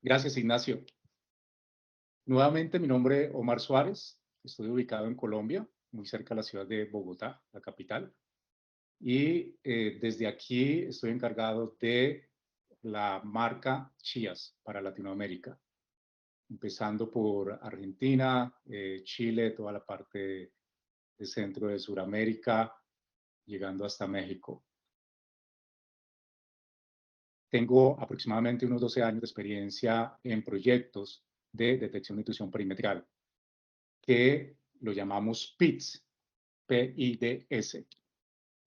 Gracias, Ignacio. Nuevamente, mi nombre es Omar Suárez. Estoy ubicado en Colombia, muy cerca de la ciudad de Bogotá, la capital. Y desde aquí estoy encargado de la marca Chías para Latinoamérica, empezando por Argentina, Chile, toda la parte de centro de Sudamérica, llegando hasta México. Tengo aproximadamente unos 12 años de experiencia en proyectos de detección de intrusión perimetral, que lo llamamos PIDS, P-I-D-S.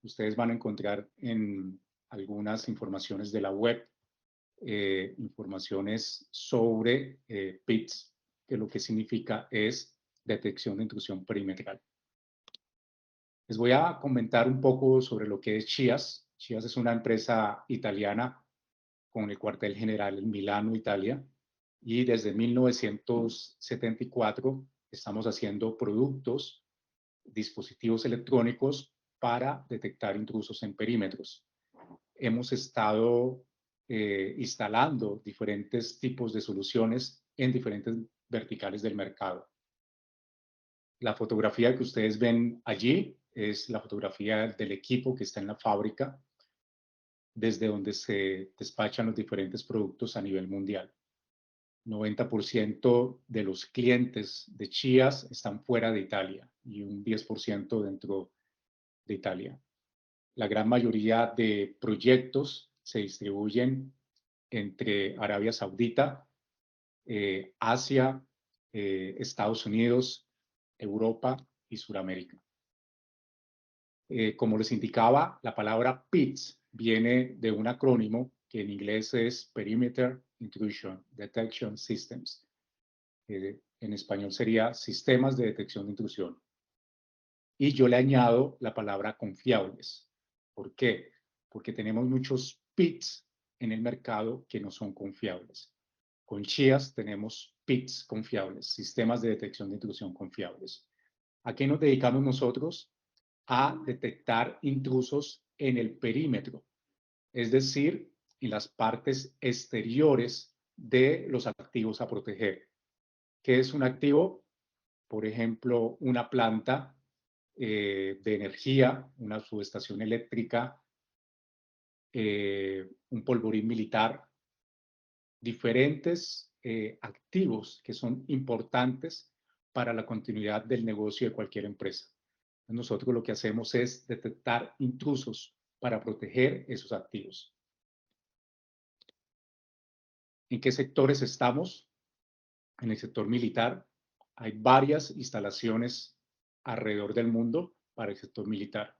Ustedes van a encontrar en algunas informaciones de la web, informaciones sobre PIDS, que lo que significa es detección de intrusión perimetral. Les voy a comentar un poco sobre lo que es Chías. Chías es una empresa italiana con el cuartel general en Milano, Italia, y desde 1974 estamos haciendo productos, dispositivos electrónicos para detectar intrusos en perímetros. Hemos estado instalando diferentes tipos de soluciones en diferentes verticales del mercado. La fotografía que ustedes ven allí es la fotografía del equipo que está en la fábrica, desde donde se despachan los diferentes productos a nivel mundial. 90% de los clientes de Chías están fuera de Italia y un 10% dentro de Italia. La gran mayoría de proyectos se distribuyen entre Arabia Saudita, Asia, Estados Unidos, Europa y Sudamérica. Como les indicaba, la palabra PIDS viene de un acrónimo que en inglés es Perimeter Intrusion Detection Systems. En español sería Sistemas de Detección de Intrusión. Y yo le añado la palabra confiables. ¿Por qué? Porque tenemos muchos PIDS en el mercado que no son confiables. Con Chías tenemos PIDS confiables, sistemas de detección de intrusión confiables. ¿A qué nos dedicamos nosotros? A detectar intrusos en el perímetro, es decir, en las partes exteriores de los activos a proteger. ¿Qué es un activo? Por ejemplo, una planta de energía, una subestación eléctrica, un polvorín militar, diferentes activos que son importantes para la continuidad del negocio de cualquier empresa. Nosotros lo que hacemos es detectar intrusos para proteger esos activos. ¿En qué sectores estamos? En el sector militar. Hay varias instalaciones alrededor del mundo para el sector militar.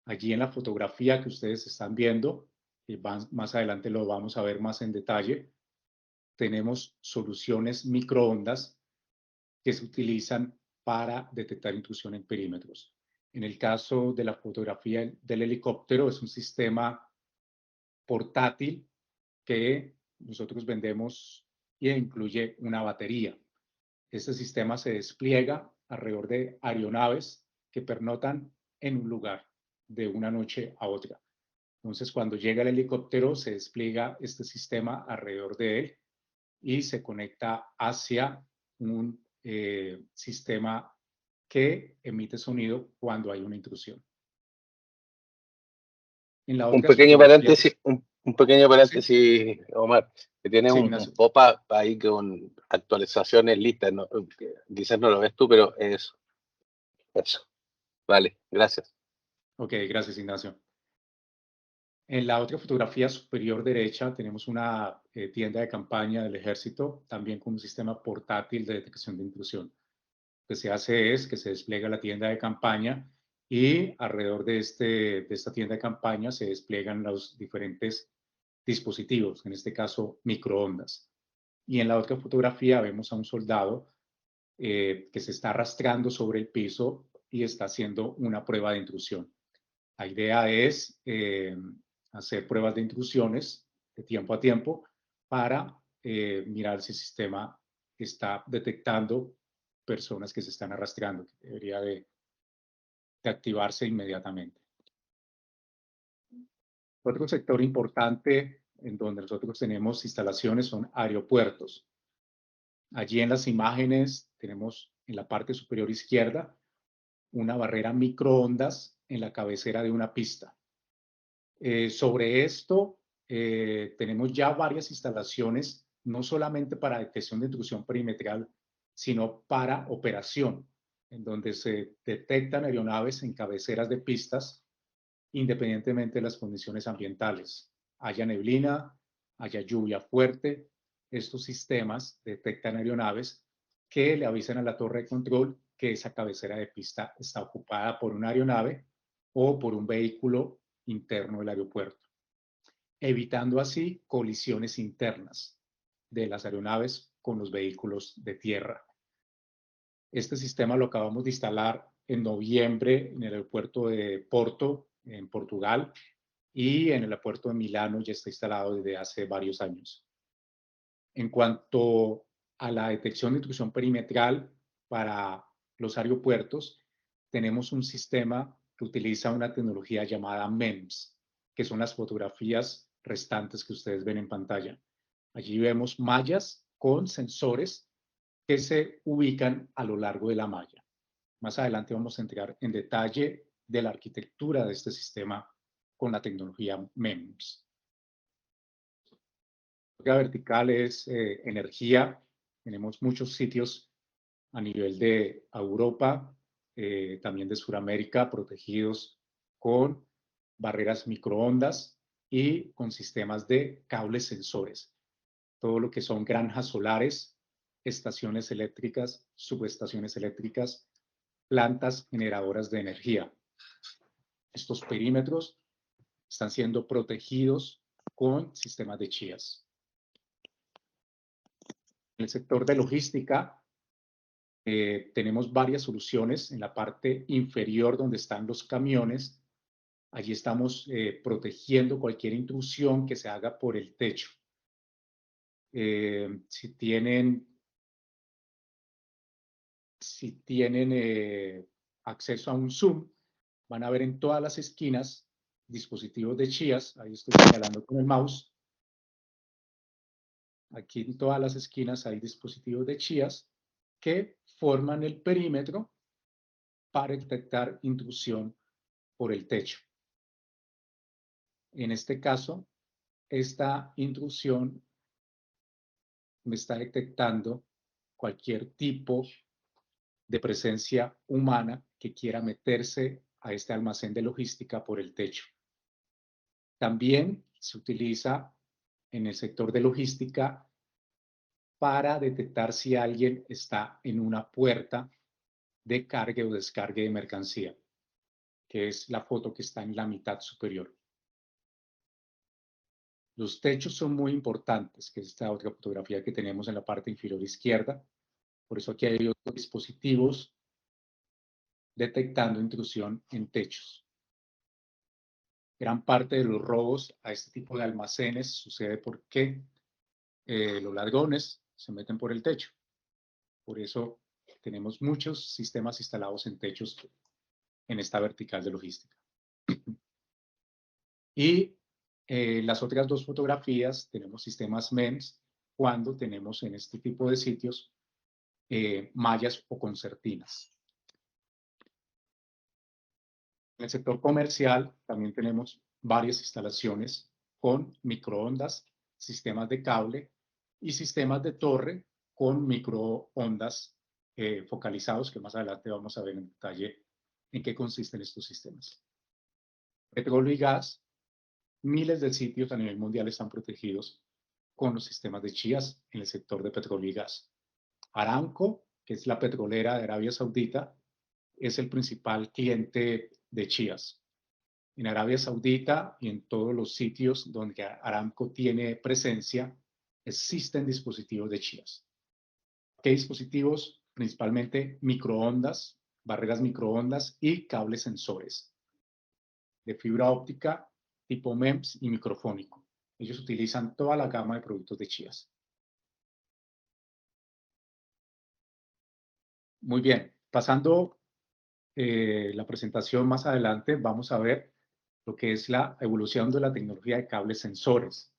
Allí en la fotografía que ustedes están viendo, y más adelante lo vamos a ver más en detalle, tenemos soluciones microondas que se utilizan para detectar intrusión en perímetros. En el caso de la fotografía del helicóptero, es un sistema portátil que nosotros vendemos y incluye una batería. Este sistema se despliega alrededor de aeronaves que pernotan en un lugar de una noche a otra. Entonces, cuando llega el helicóptero, se despliega este sistema alrededor de él y se conecta hacia un sistema que emite sonido cuando hay una intrusión. En la Un otra pequeño fotografía, paréntesis, un pequeño ¿sí? paréntesis, Omar, que tiene Sí, un Ignacio. pop-up ahí con actualizaciones listas, ¿no? Quizás no lo ves tú, pero es eso. Vale, gracias. Ok, gracias, Ignacio. En la otra fotografía superior derecha tenemos una tienda de campaña del ejército, también con un sistema portátil de detección de intrusión. Lo que se hace es que se despliega la tienda de campaña y alrededor de esta tienda de campaña se despliegan los diferentes dispositivos, en este caso microondas. Y en la otra fotografía vemos a un soldado que se está arrastrando sobre el piso y está haciendo una prueba de intrusión. La idea es hacer pruebas de intrusiones de tiempo a tiempo para mirar si el sistema está detectando personas que se están arrastrando, que debería de activarse inmediatamente. Otro sector importante en donde nosotros tenemos instalaciones son aeropuertos. Allí en las imágenes tenemos en la parte superior izquierda una barrera microondas en la cabecera de una pista. Sobre esto tenemos ya varias instalaciones, no solamente para detección de intrusión perimetral, sino para operación, en donde se detectan aeronaves en cabeceras de pistas, independientemente de las condiciones ambientales. Haya neblina, haya lluvia fuerte, estos sistemas detectan aeronaves que le avisan a la torre de control que esa cabecera de pista está ocupada por una aeronave o por un vehículo interno del aeropuerto, evitando así colisiones internas de las aeronaves con los vehículos de tierra. Este sistema lo acabamos de instalar en noviembre en el aeropuerto de Porto, en Portugal, y en el aeropuerto de Milano ya está instalado desde hace varios años. En cuanto a la detección de intrusión perimetral para los aeropuertos, tenemos un sistema que utiliza una tecnología llamada MEMS, que son las fotografías restantes que ustedes ven en pantalla. Allí vemos mallas con sensores que se ubican a lo largo de la malla. Más adelante vamos a entrar en detalle de la arquitectura de este sistema con la tecnología MEMS. La vertical es energía. Tenemos muchos sitios a nivel de Europa, también de Sudamérica, protegidos con barreras microondas y con sistemas de cables sensores. Todo lo que son granjas solares, estaciones eléctricas, subestaciones eléctricas, plantas generadoras de energía. Estos perímetros están siendo protegidos con sistemas de chías. En el sector de logística, tenemos varias soluciones. En la parte inferior donde están los camiones, allí estamos protegiendo cualquier intrusión que se haga por el techo. Si tienen acceso a un Zoom, van a ver en todas las esquinas dispositivos de chías. Ahí estoy señalando con el mouse. Aquí en todas las esquinas hay dispositivos de chías que forman el perímetro para detectar intrusión por el techo. En este caso, esta intrusión me está detectando cualquier tipo de presencia humana que quiera meterse a este almacén de logística por el techo. También se utiliza en el sector de logística para detectar si alguien está en una puerta de carga o descarga de mercancía, que es la foto que está en la mitad superior. Los techos son muy importantes, que es esta otra fotografía que tenemos en la parte inferior izquierda. Por eso aquí hay otros dispositivos detectando intrusión en techos. Gran parte de los robos a este tipo de almacenes sucede porque los ladrones se meten por el techo. Por eso tenemos muchos sistemas instalados en techos en esta vertical de logística. Y las otras dos fotografías tenemos sistemas MEMS cuando tenemos en este tipo de sitios mallas o concertinas. En el sector comercial también tenemos varias instalaciones con microondas, sistemas de cable y sistemas de torre con microondas focalizados, que más adelante vamos a ver en detalle en qué consisten estos sistemas. Petróleo y gas, miles de sitios a nivel mundial están protegidos con los sistemas de chías en el sector de petróleo y gas. Aramco, que es la petrolera de Arabia Saudita, es el principal cliente de chías. En Arabia Saudita y en todos los sitios donde Aramco tiene presencia, existen dispositivos de chías. ¿Qué dispositivos? Principalmente microondas, barreras microondas y cables sensores de fibra óptica tipo MEMS y microfónico. Ellos utilizan toda la gama de productos de chías. Muy bien, pasando la presentación más adelante, vamos a ver lo que es la evolución de la tecnología de cables sensores.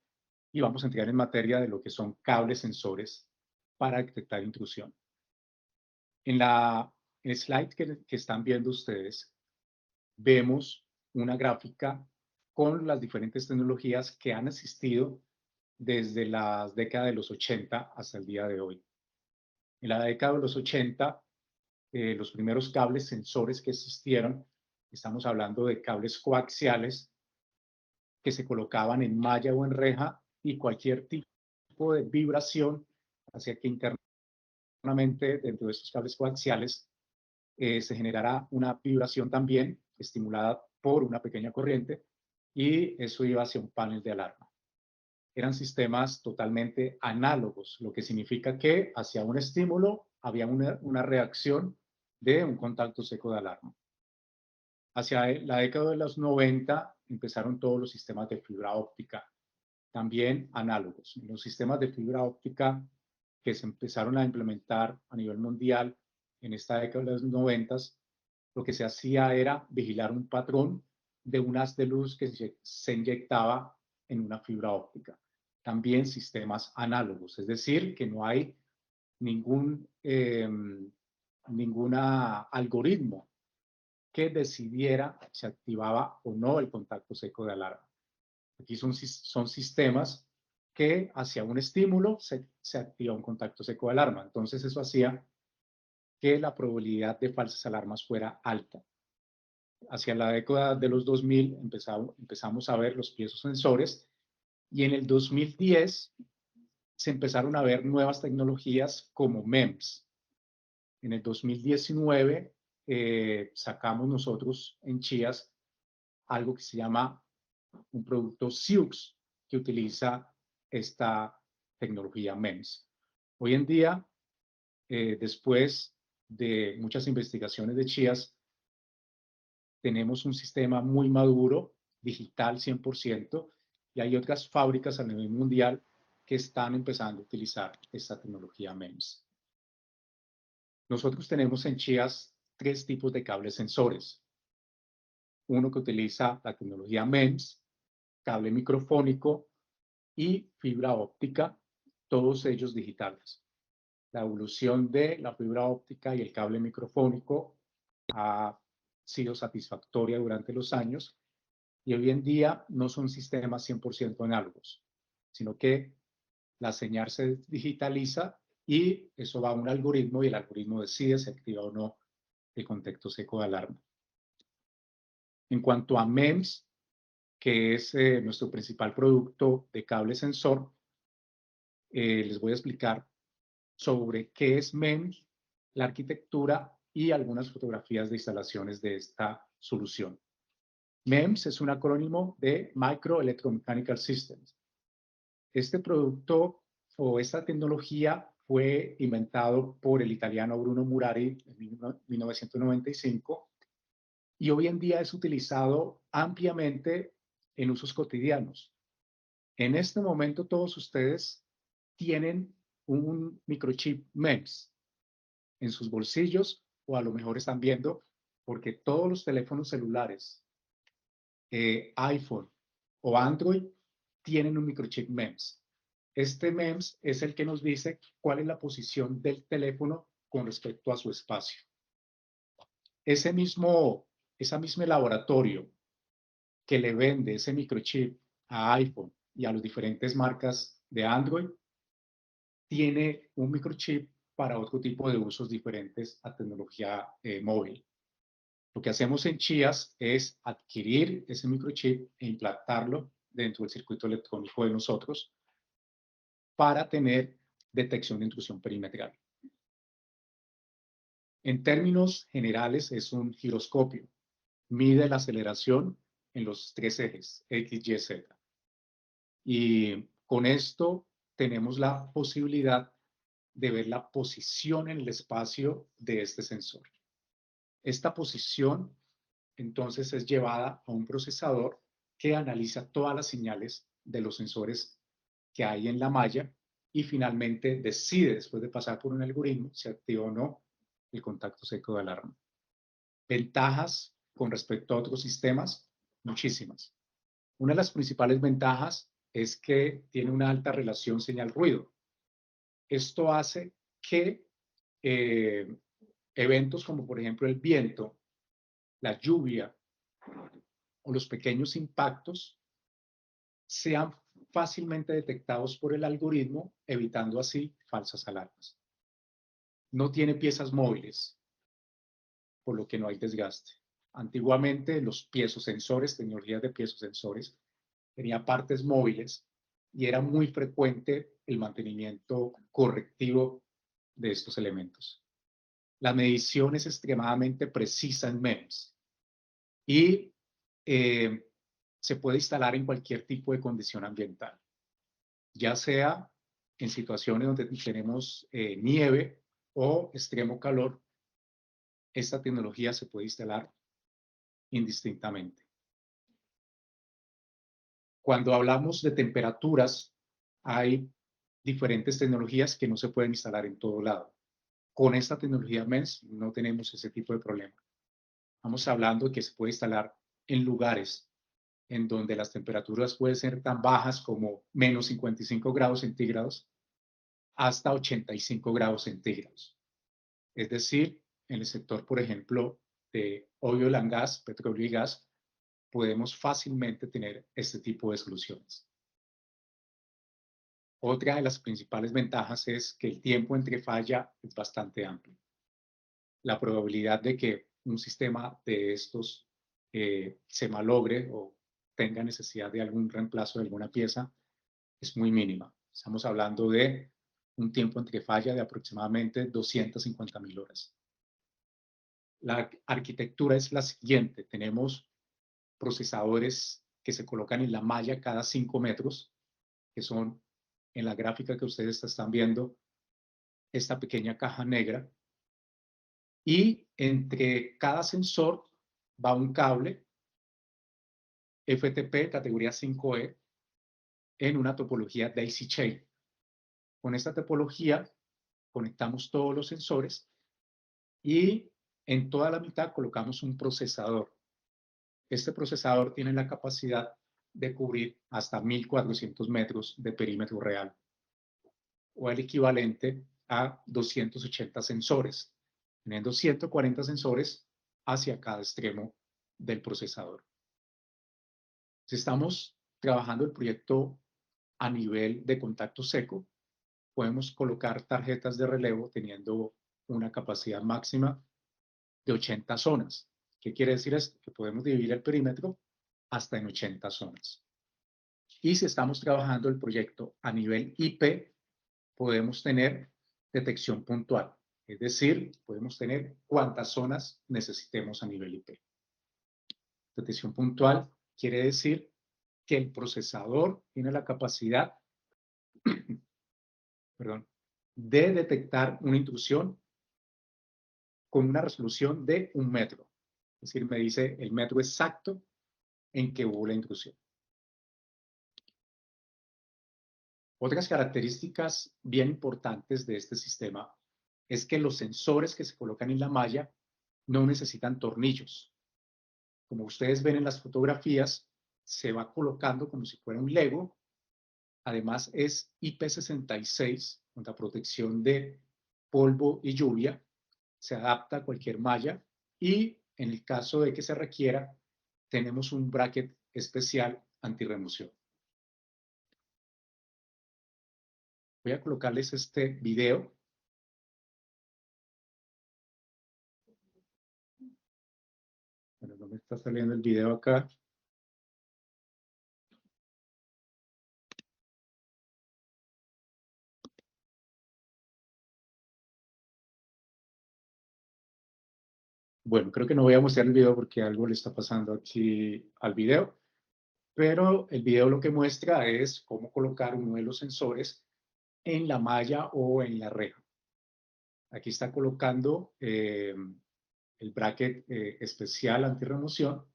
y vamos a entrar en materia de lo que son cables sensores para detectar intrusión. En el slide que están viendo ustedes, vemos una gráfica con las diferentes tecnologías que han existido desde las décadas de los 80 hasta el día de hoy. En la década de los 80, los primeros cables sensores que existieron, estamos hablando de cables coaxiales que se colocaban en malla o en reja, y cualquier tipo de vibración hacía que internamente dentro de estos cables coaxiales se generara una vibración también estimulada por una pequeña corriente, y eso iba hacia un panel de alarma. Eran sistemas totalmente análogos, lo que significa que hacia un estímulo había una reacción de un contacto seco de alarma. Hacia la década de los 90 empezaron todos los sistemas de fibra óptica, también análogos. Los sistemas de fibra óptica que se empezaron a implementar a nivel mundial en esta década de los 90, lo que se hacía era vigilar un patrón de un haz de luz que se inyectaba en una fibra óptica. También sistemas análogos, es decir, que no hay ningún algoritmo que decidiera si activaba o no el contacto seco de alarma. Aquí son sistemas que hacia un estímulo se activa un contacto seco de alarma. Entonces eso hacía que la probabilidad de falsas alarmas fuera alta. Hacia la década de los 2000 empezamos a ver los piezosensores, y en el 2010 se empezaron a ver nuevas tecnologías como MEMS. En el 2019 sacamos nosotros en Chías algo que se llama un producto SIUX, que utiliza esta tecnología MEMS. Hoy en día, después de muchas investigaciones de Chías, tenemos un sistema muy maduro, digital 100%, y hay otras fábricas a nivel mundial que están empezando a utilizar esta tecnología MEMS. Nosotros tenemos en Chías 3 tipos de cables sensores. Uno que utiliza la tecnología MEMS, cable microfónico y fibra óptica, todos ellos digitales. La evolución de la fibra óptica y el cable microfónico ha sido satisfactoria durante los años, y hoy en día no son sistemas 100% análogos, sino que la señal se digitaliza y eso va a un algoritmo, y el algoritmo decide si activa o no el contacto seco de alarma. En cuanto a MEMS, que es nuestro principal producto de cable sensor, les voy a explicar sobre qué es MEMS, la arquitectura y algunas fotografías de instalaciones de esta solución. MEMS es un acrónimo de Micro Electromechanical Systems. Este producto o esta tecnología fue inventado por el italiano Bruno Murari en 1995, y hoy en día es utilizado ampliamente en usos cotidianos. En este momento todos ustedes tienen un microchip MEMS en sus bolsillos, o a lo mejor están viendo, porque todos los teléfonos celulares, iPhone o Android, tienen un microchip MEMS. Este MEMS es el que nos dice cuál es la posición del teléfono con respecto a su espacio. Ese mismo laboratorio que le vende ese microchip a iPhone y a las diferentes marcas de Android, tiene un microchip para otro tipo de usos diferentes a tecnología móvil. Lo que hacemos en Chías es adquirir ese microchip e implantarlo dentro del circuito electrónico de nosotros para tener detección de intrusión perimetral. En términos generales, es un giroscopio. Mide la aceleración en los 3 ejes, X, Y, Z. Y con esto tenemos la posibilidad de ver la posición en el espacio de este sensor. Esta posición entonces es llevada a un procesador que analiza todas las señales de los sensores que hay en la malla, y finalmente decide, después de pasar por un algoritmo, si activa o no el contacto seco de alarma. Ventajas con respecto a otros sistemas, muchísimas. Una de las principales ventajas es que tiene una alta relación señal-ruido. Esto hace que eventos como por ejemplo el viento, la lluvia o los pequeños impactos sean fácilmente detectados por el algoritmo, evitando así falsas alarmas. No tiene piezas móviles, por lo que no hay desgaste. Antiguamente los piezosensores, tecnologías de piezosensores, tenía partes móviles y era muy frecuente el mantenimiento correctivo de estos elementos. La medición es extremadamente precisa en MEMS y se puede instalar en cualquier tipo de condición ambiental, ya sea en situaciones donde tenemos nieve o extremo calor. Esta tecnología se puede instalar indistintamente. Cuando hablamos de temperaturas, hay diferentes tecnologías que no se pueden instalar en todo lado. Con esta tecnología MEMS no tenemos ese tipo de problema. Estamos hablando de que se puede instalar en lugares en donde las temperaturas pueden ser tan bajas como menos 55 grados centígrados hasta 85 grados centígrados. Es decir, en el sector, por ejemplo, de oil and gas, petróleo y gas, podemos fácilmente tener este tipo de soluciones. Otra de las principales ventajas es que el tiempo entre falla es bastante amplio. La probabilidad de que un sistema de estos se malogre o tenga necesidad de algún reemplazo de alguna pieza es muy mínima. Estamos hablando de un tiempo entre falla de aproximadamente 250.000 horas. La arquitectura es la siguiente. Tenemos procesadores que se colocan en la malla cada 5 metros, que son en la gráfica que ustedes están viendo, esta pequeña caja negra. Y entre cada sensor va un cable FTP categoría 5E en una topología daisy chain. Con esta topología conectamos todos los sensores y en toda la mitad colocamos un procesador. Este procesador tiene la capacidad de cubrir hasta 1.400 metros de perímetro real, o el equivalente a 280 sensores, teniendo 140 sensores hacia cada extremo del procesador. Si estamos trabajando el proyecto a nivel de contacto seco, podemos colocar tarjetas de relevo teniendo una capacidad máxima de 80 zonas. ¿Qué quiere decir esto? Que podemos dividir el perímetro hasta en 80 zonas. Y si estamos trabajando el proyecto a nivel IP, podemos tener detección puntual. Es decir, podemos tener cuántas zonas necesitemos a nivel IP. Detección puntual quiere decir que el procesador tiene la capacidad de detectar una intrusión con una resolución de 1 metro. Es decir, me dice el metro exacto en que hubo la intrusión. Otras características bien importantes de este sistema es que los sensores que se colocan en la malla no necesitan tornillos. Como ustedes ven en las fotografías, se va colocando como si fuera un Lego. Además es IP66, contra protección de polvo y lluvia. Se adapta a cualquier malla y en el caso de que se requiera, tenemos un bracket especial antirremoción. Voy a colocarles este video. Bueno, no me está saliendo el video acá. Bueno, creo que no voy a mostrar el video porque algo le está pasando aquí al video, pero el video lo que muestra es cómo colocar uno de los sensores en la malla o en la reja. Aquí está colocando el bracket especial antirremoción.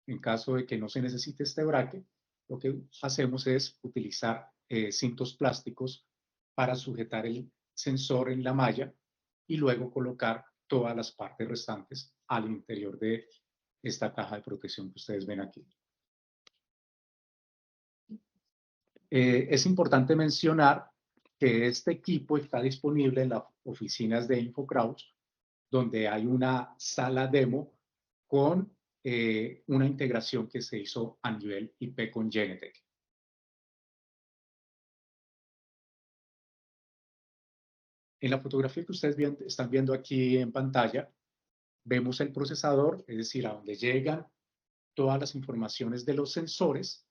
En caso de que no se necesite este bracket, lo que hacemos es utilizar cintos plásticos para sujetar el sensor en la malla y luego colocar todas las partes restantes al interior de esta caja de protección que ustedes ven aquí. Es importante mencionar que este equipo está disponible en las oficinas de InfoCrowd, donde hay una sala demo con una integración que se hizo a nivel IP con Genetec. En la fotografía que ustedes están viendo aquí en pantalla, vemos el procesador, es decir, a donde llegan todas las informaciones de los sensores,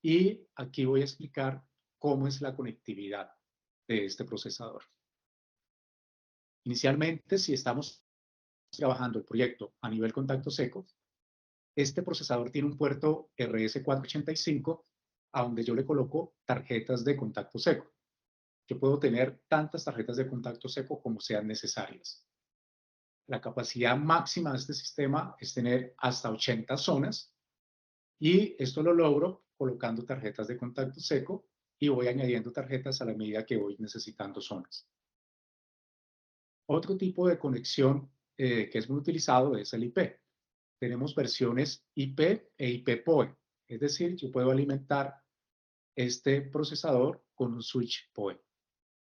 y aquí voy a explicar cómo es la conectividad de este procesador. Inicialmente, si estamos trabajando el proyecto a nivel contacto seco, este procesador tiene un puerto RS485 a donde yo le coloco tarjetas de contacto seco. Yo puedo tener tantas tarjetas de contacto seco como sean necesarias. La capacidad máxima de este sistema es tener hasta 80 zonas, y esto lo logro colocando tarjetas de contacto seco y voy añadiendo tarjetas a la medida que voy necesitando zonas. Otro tipo de conexión que es muy utilizado es el IP. Tenemos versiones IP e IP-PoE, es decir, yo puedo alimentar este procesador con un switch PoE.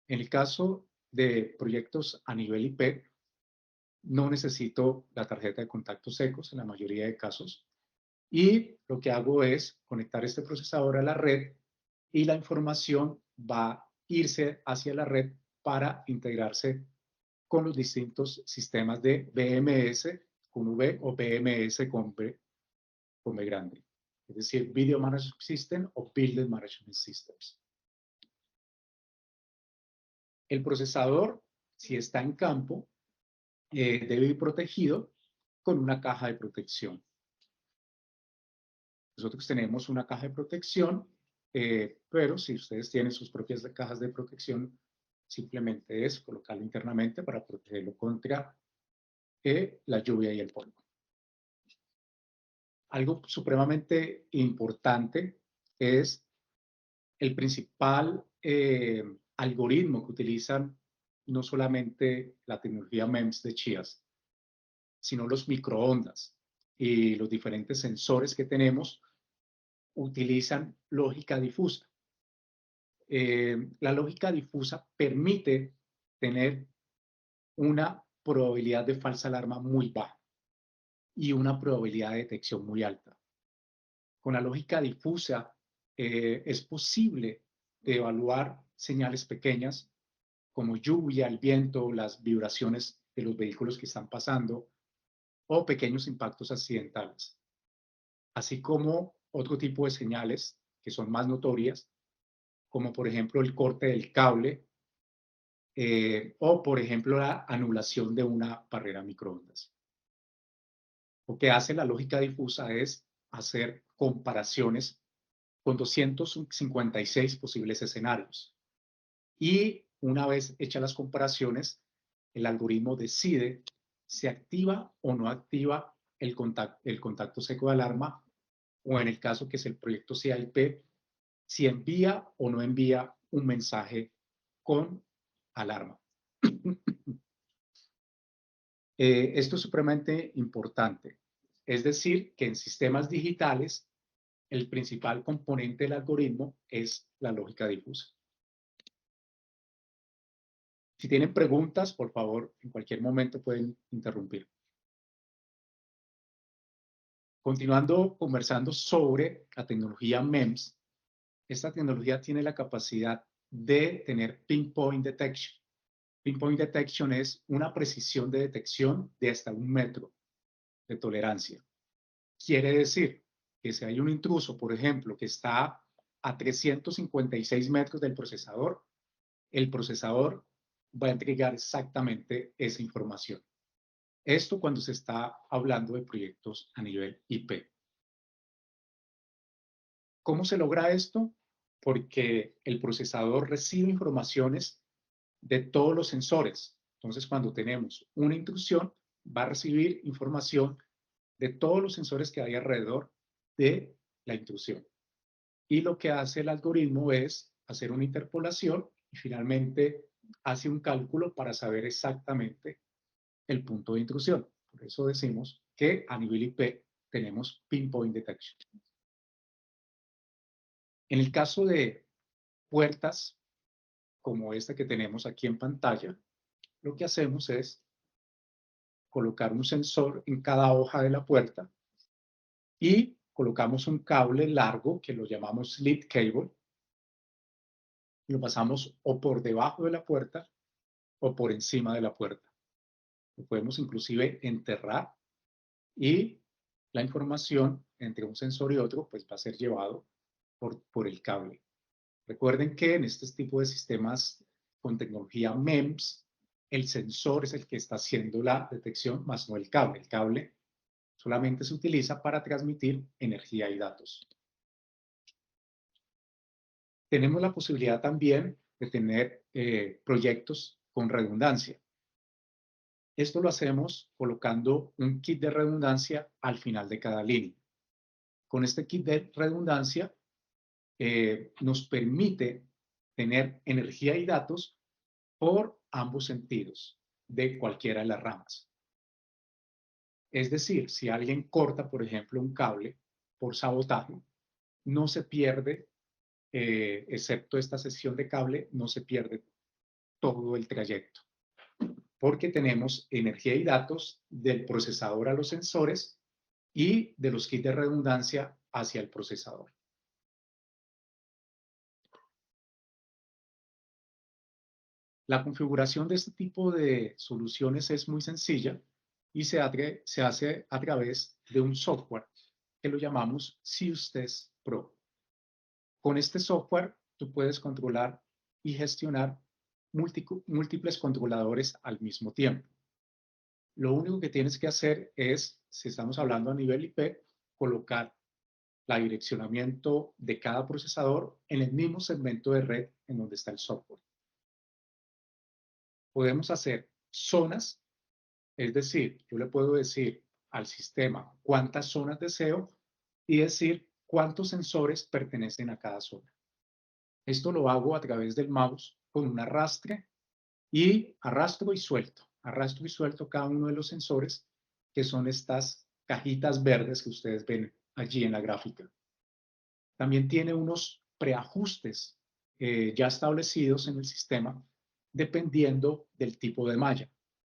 En el caso de proyectos a nivel IP, no necesito la tarjeta de contactos secos en la mayoría de casos, y lo que hago es conectar este procesador a la red y la información va a irse hacia la red para integrarse con los distintos sistemas de BMS con V o BMS con B grande. Es decir, Video Management System o Building Management Systems. El procesador, si está en campo, debe ir protegido con una caja de protección. Nosotros tenemos una caja de protección, pero si ustedes tienen sus propias cajas de protección, simplemente es colocarlo internamente para protegerlo contra la lluvia y el polvo. Algo supremamente importante es el principal algoritmo que utilizan no solamente la tecnología MEMS de Chias, sino los microondas y los diferentes sensores que tenemos utilizan lógica difusa. La lógica difusa permite tener una probabilidad de falsa alarma muy baja y una probabilidad de detección muy alta. Con la lógica difusa es posible evaluar señales pequeñas como lluvia, el viento, las vibraciones de los vehículos que están pasando o pequeños impactos accidentales, así como otro tipo de señales que son más notorias, como por ejemplo el corte del cable o por ejemplo la anulación de una barrera microondas. Lo que hace la lógica difusa es hacer comparaciones con 256 posibles escenarios. Y una vez hechas las comparaciones, el algoritmo decide si activa o no activa el contacto seco de alarma, o en el caso que es el proyecto CIP, si envía o no envía un mensaje con alarma. Esto es supremamente importante. Es decir, que en sistemas digitales, el principal componente del algoritmo es la lógica difusa. Si tienen preguntas, por favor, en cualquier momento pueden interrumpir. Continuando conversando sobre la tecnología MEMS, esta tecnología tiene la capacidad de tener pinpoint detection. Pinpoint detection es una precisión de detección de hasta 1 metro de tolerancia. Quiere decir que si hay un intruso, por ejemplo, que está a 356 metros del procesador, el procesador va a entregar exactamente esa información. Esto cuando se está hablando de proyectos a nivel IP. ¿Cómo se logra esto? Porque el procesador recibe informaciones de todos los sensores. Entonces, cuando tenemos una intrusión, va a recibir información de todos los sensores que hay alrededor de la intrusión. Y lo que hace el algoritmo es hacer una interpolación y finalmente hace un cálculo para saber exactamente el punto de intrusión. Por eso decimos que a nivel IP tenemos pinpoint detection. En el caso de puertas como esta que tenemos aquí en pantalla, lo que hacemos es colocar un sensor en cada hoja de la puerta y colocamos un cable largo que lo llamamos lead cable y lo pasamos o por debajo de la puerta o por encima de la puerta. Lo podemos inclusive enterrar y la información entre un sensor y otro pues va a ser llevado por el cable. Recuerden que en este tipo de sistemas con tecnología MEMS, el sensor es el que está haciendo la detección, más no el cable. El cable solamente se utiliza para transmitir energía y datos. Tenemos la posibilidad también de tener proyectos con redundancia. Esto lo hacemos colocando un kit de redundancia al final de cada línea. Con este kit de redundancia nos permite tener energía y datos por ambos sentidos de cualquiera de las ramas. Es decir, si alguien corta, por ejemplo, un cable por sabotaje, no se pierde, excepto esta sección de cable, no se pierde todo el trayecto, porque tenemos energía y datos del procesador a los sensores y de los kits de redundancia hacia el procesador. La configuración de este tipo de soluciones es muy sencilla y se hace a través de un software que lo llamamos SeusTest Pro. Con este software tú puedes controlar y gestionar múltiples controladores al mismo tiempo. Lo único que tienes que hacer es, si estamos hablando a nivel IP, colocar la direccionamiento de cada procesador en el mismo segmento de red en donde está el software. Podemos hacer zonas, es decir, yo le puedo decir al sistema cuántas zonas deseo y decir cuántos sensores pertenecen a cada zona. Esto lo hago a través del mouse con un arrastre y arrastro y suelto. Arrastro y suelto cada uno de los sensores, que son estas cajitas verdes que ustedes ven allí en la gráfica. También tiene unos preajustes ya establecidos en el sistema dependiendo del tipo de malla.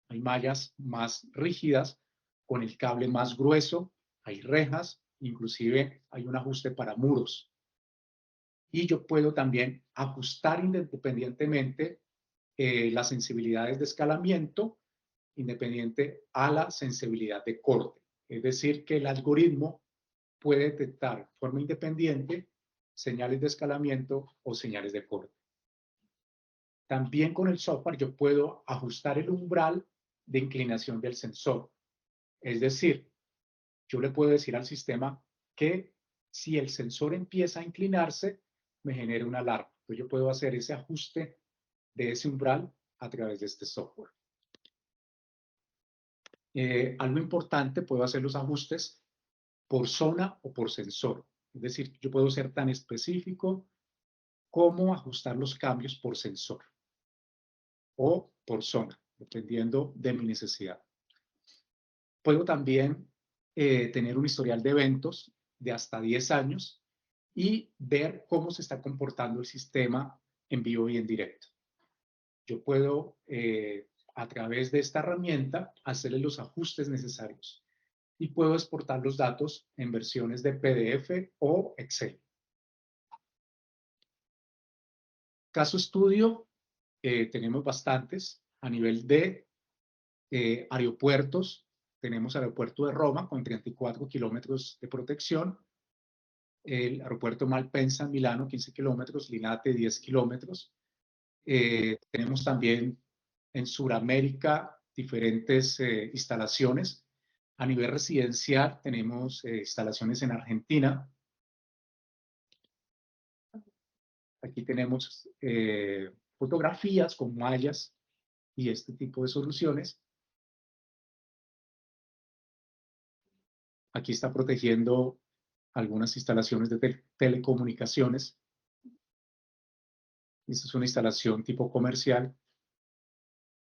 Hay mallas más rígidas con el cable más grueso, hay rejas, inclusive hay un ajuste para muros. Y yo puedo también ajustar independientemente las sensibilidades de escalamiento independiente a la sensibilidad de corte. Es decir, que el algoritmo puede detectar de forma independiente señales de escalamiento o señales de corte. También con el software yo puedo ajustar el umbral de inclinación del sensor. Es decir, yo le puedo decir al sistema que si el sensor empieza a inclinarse, me genere una alarma. Entonces yo puedo hacer ese ajuste de ese umbral a través de este software. Algo importante, puedo hacer los ajustes por zona o por sensor. Es decir, yo puedo ser tan específico como ajustar los cambios por sensor o por zona, dependiendo de mi necesidad. Puedo también tener un historial de eventos de hasta 10 años y ver cómo se está comportando el sistema en vivo y en directo. Yo puedo, a través de esta herramienta, hacerle los ajustes necesarios y puedo exportar los datos en versiones de PDF o Excel. Caso estudio, tenemos bastantes. A nivel de aeropuertos, tenemos aeropuerto de Roma con 34 kilómetros de protección, el aeropuerto Malpensa en Milano, 15 kilómetros, Linate, 10 kilómetros. Tenemos también en Sudamérica diferentes instalaciones. A nivel residencial tenemos instalaciones en Argentina. Aquí tenemos fotografías con mallas y este tipo de soluciones. Aquí está protegiendo algunas instalaciones de telecomunicaciones. Esta es una instalación tipo comercial.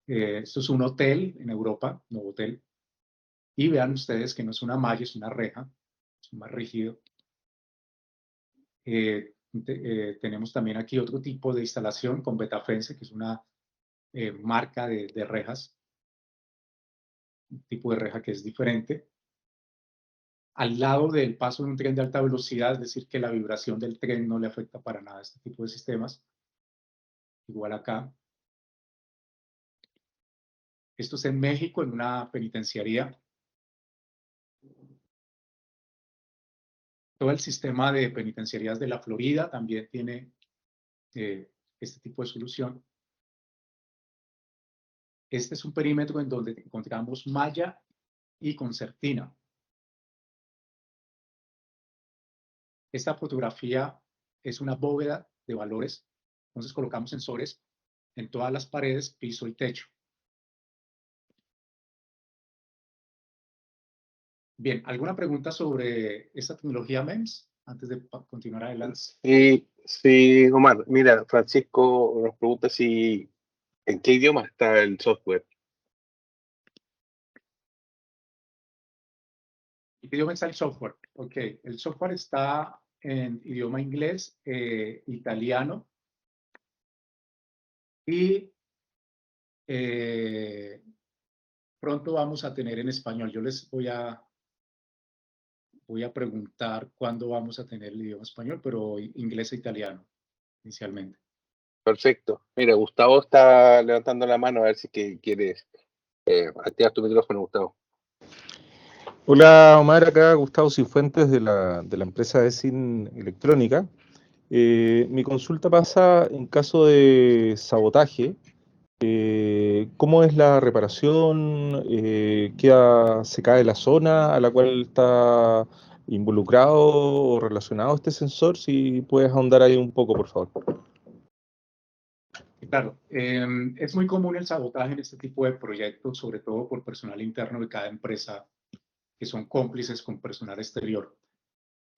Esto es un hotel en Europa, un hotel. Y vean ustedes que no es una malla, es una reja, es más rígido. Tenemos también aquí otro tipo de instalación con Betafence, que es una marca de rejas, un tipo de reja que es diferente. Al lado del paso de un tren de alta velocidad, es decir, que la vibración del tren no le afecta para nada a este tipo de sistemas. Igual acá. Esto es en México, en una penitenciaría. Todo el sistema de penitenciarías de la Florida también tiene este tipo de solución. Este es un perímetro en donde encontramos malla y concertina. Esta fotografía es una bóveda de valores. Entonces colocamos sensores en todas las paredes, piso y techo. Bien, ¿alguna pregunta sobre esta tecnología MEMS antes de continuar adelante? Sí, Omar. Mira, Francisco nos pregunta si en qué idioma está el software. ¿En qué idioma está el software? Ok, el software está en idioma inglés, italiano y pronto vamos a tener en español. Yo les voy a preguntar cuándo vamos a tener el idioma español, pero inglés e italiano inicialmente. Perfecto. Mira, Gustavo está levantando la mano a ver si quieres activar tu micrófono, Gustavo. Hola Omar, acá Gustavo Cifuentes de la empresa ESIN Electrónica. Mi consulta pasa en caso de sabotaje. ¿Cómo es la reparación? ¿Se cae la zona a la cual está involucrado o relacionado este sensor? Si puedes ahondar ahí un poco, por favor. Claro, es muy común el sabotaje en este tipo de proyectos, sobre todo por personal interno de cada empresa, que son cómplices con personal exterior.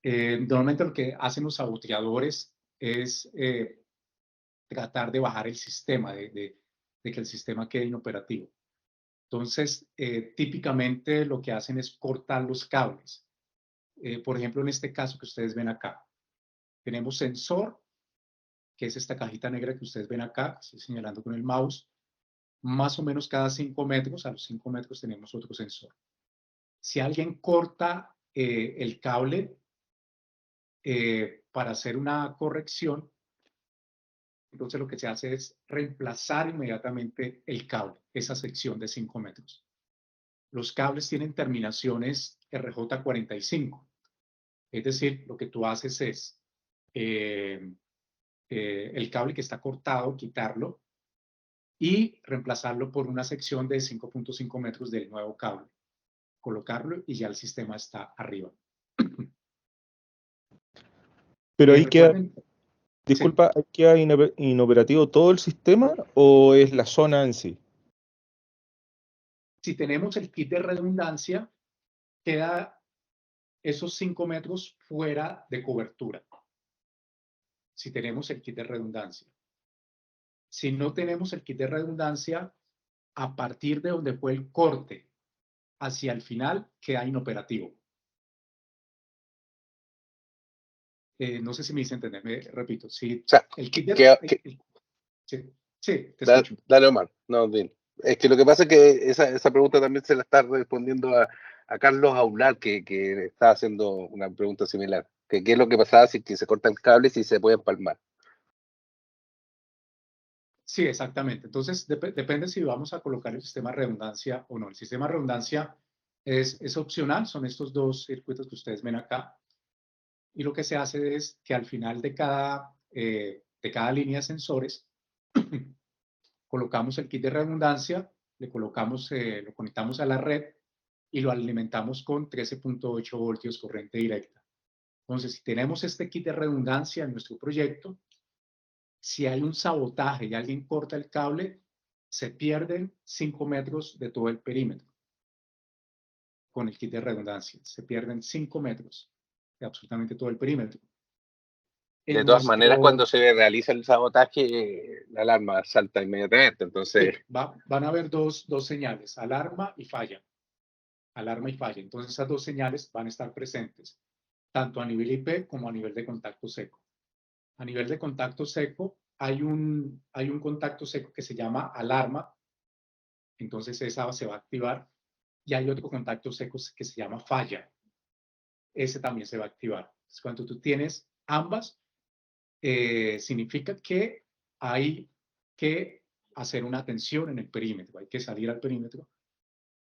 Normalmente lo que hacen los saboteadores es tratar de bajar el sistema, de que el sistema quede inoperativo. Entonces, típicamente lo que hacen es cortar los cables. Por ejemplo, en este caso que ustedes ven acá, tenemos sensor, que es esta cajita negra que ustedes ven acá, estoy señalando con el mouse. Más o menos cada 5 metros, a los 5 metros tenemos otro sensor. Si alguien corta el cable para hacer una corrección, entonces lo que se hace es reemplazar inmediatamente el cable, esa sección de 5 metros. Los cables tienen terminaciones RJ45, es decir, lo que tú haces es el cable que está cortado, quitarlo y reemplazarlo por una sección de 5.5 metros del nuevo cable, colocarlo y ya el sistema está arriba. Pero ahí queda, Recuerden, disculpa, ¿ahí queda inoperativo todo el sistema o es la zona en sí? si tenemos el kit de redundancia, queda esos 5 metros fuera de cobertura. Si tenemos el kit de redundancia. Si no tenemos el kit de redundancia, a partir de donde fue el corte hacia el final, queda inoperativo. No sé si me hice entender, me repito. Si O sea, el kit de... sí, te escucho. Dale, Omar. No, bien. Es que lo que pasa es que esa pregunta también se la está respondiendo a Carlos Aular, que está haciendo una pregunta similar. ¿Qué es lo que pasaba si que se corta el cable, si se puede empalmar? Sí, exactamente. Entonces, depende si vamos a colocar el sistema de redundancia o no. El sistema de redundancia es opcional, son estos dos circuitos que ustedes ven acá. Y lo que se hace es que al final de cada línea de sensores, colocamos el kit de redundancia, lo conectamos a la red y lo alimentamos con 13.8 voltios corriente directa. Entonces, si tenemos este kit de redundancia en nuestro proyecto, si hay un sabotaje y alguien corta el cable, se pierden 5 metros de todo el perímetro. Con el kit de redundancia, se pierden 5 metros de absolutamente todo el perímetro. De todas maneras, cuando se realiza el sabotaje, la alarma salta inmediatamente. Entonces, sí, van a haber dos señales, alarma y falla. Alarma y falla. Entonces, esas dos señales van a estar presentes, tanto a nivel IP como a nivel de contacto seco. A nivel de contacto seco, hay un contacto seco que se llama alarma, entonces esa se va a activar, y hay otro contacto seco que se llama falla, ese también se va a activar. Entonces, cuando tú tienes ambas, significa que hay que hacer una atención en el perímetro, hay que salir al perímetro,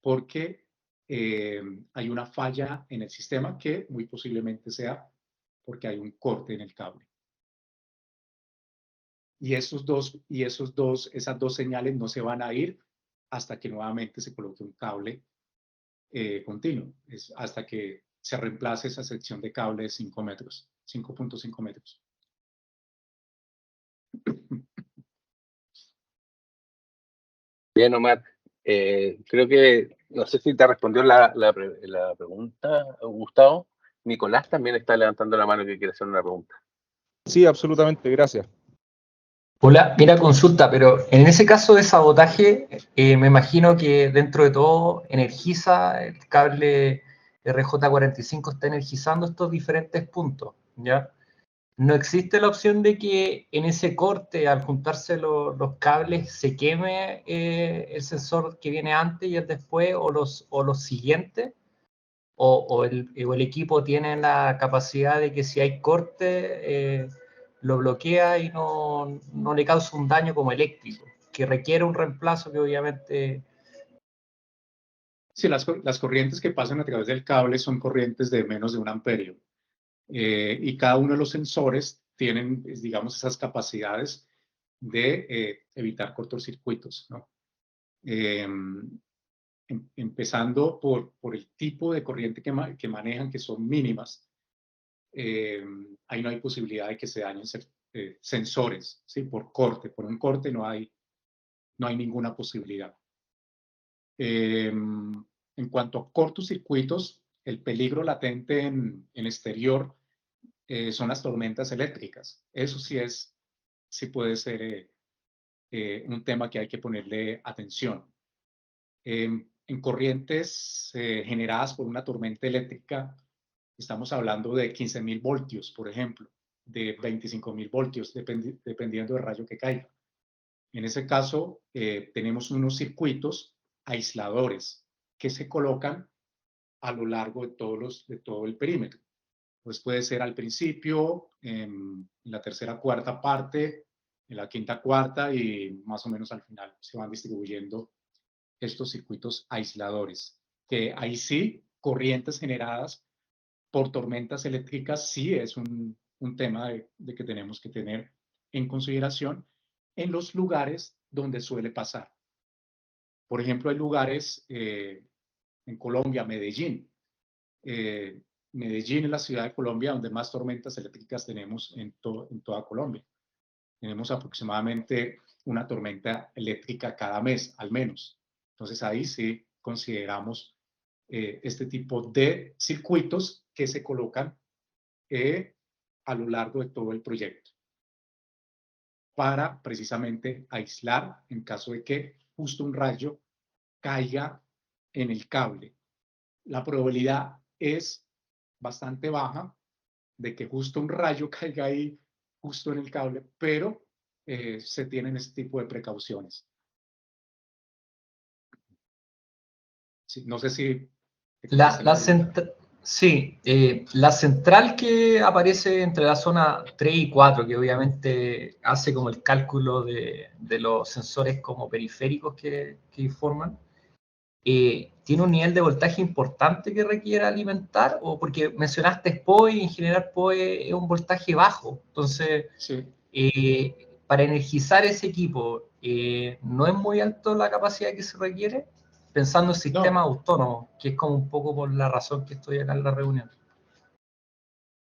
porque hay una falla en el sistema que muy posiblemente sea porque hay un corte en el cable. Y esas dos señales no se van a ir hasta que nuevamente se coloque un cable continuo, hasta que se reemplace esa sección de cable de 5 metros, 5.5 metros. Bien, Omar. Creo que, no sé si te respondió la pregunta, Gustavo. Nicolás también está levantando la mano que quiere hacer una pregunta. Sí, absolutamente, gracias. Hola, mira, consulta, pero en ese caso de sabotaje, me imagino que dentro de todo Energisa, el cable RJ45 está energizando estos diferentes puntos, ¿ya? ¿No existe la opción de que en ese corte, al juntarse los cables, se queme el sensor que viene antes y el después, o los siguientes? ¿O el equipo tiene la capacidad de que si hay corte, lo bloquea y no le causa un daño como eléctrico, que requiere un reemplazo que obviamente... Sí, las corrientes que pasan a través del cable son corrientes de menos de 1 amperio. Y cada uno de los sensores tienen, digamos, esas capacidades de evitar cortocircuitos, ¿no? Empezando por el tipo de corriente que manejan, que son mínimas. Ahí no hay posibilidad de que se dañen sensores, ¿sí? Por corte, por un corte no hay ninguna posibilidad. En cuanto a cortocircuitos, el peligro latente en exterior son las tormentas eléctricas. Eso sí puede ser un tema que hay que ponerle atención. En corrientes generadas por una tormenta eléctrica, estamos hablando de 15.000 voltios, por ejemplo, de 25.000 voltios, dependiendo del rayo que caiga. En ese caso, tenemos unos circuitos aisladores que se colocan a lo largo de todo el perímetro. Pues puede ser al principio, en la tercera cuarta parte, en la quinta cuarta, y más o menos al final se van distribuyendo estos circuitos aisladores, que ahí sí, corrientes generadas por tormentas eléctricas sí es un tema de que tenemos que tener en consideración en los lugares donde suele pasar. Por ejemplo, hay lugares en Colombia, Medellín. Medellín es la ciudad de Colombia donde más tormentas eléctricas tenemos en toda Colombia. Tenemos aproximadamente una tormenta eléctrica cada mes, al menos. Entonces ahí sí consideramos este tipo de circuitos que se colocan a lo largo de todo el proyecto para precisamente aislar en caso de que justo un rayo caiga en el cable. La probabilidad es bastante baja de que justo un rayo caiga ahí, justo en el cable, pero se tienen este tipo de precauciones. Sí, no sé si... Sí, la central que aparece entre la zona 3 y 4, que obviamente hace como el cálculo de los sensores como periféricos que informan, ¿tiene un nivel de voltaje importante que requiera alimentar? O porque mencionaste POE, y en general POE es un voltaje bajo, entonces sí. Para energizar ese equipo, ¿no es muy alto la capacidad que se requiere? Pensando en sistemas autónomos, que es como un poco por la razón que estoy acá en la reunión.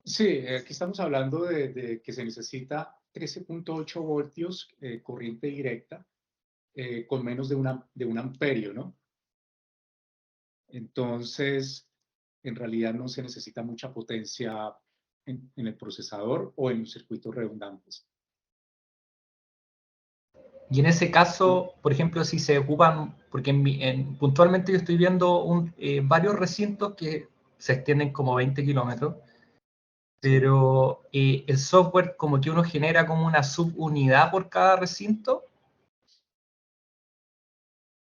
Sí, aquí estamos hablando de que se necesita 13.8 voltios corriente directa con menos de 1 amperio, ¿no? Entonces, en realidad no se necesita mucha potencia en el procesador o en los circuitos redundantes. Y en ese caso, por ejemplo, si se ocupan, porque puntualmente yo estoy viendo varios recintos que se extienden como 20 kilómetros, pero el software como que uno genera como una subunidad por cada recinto.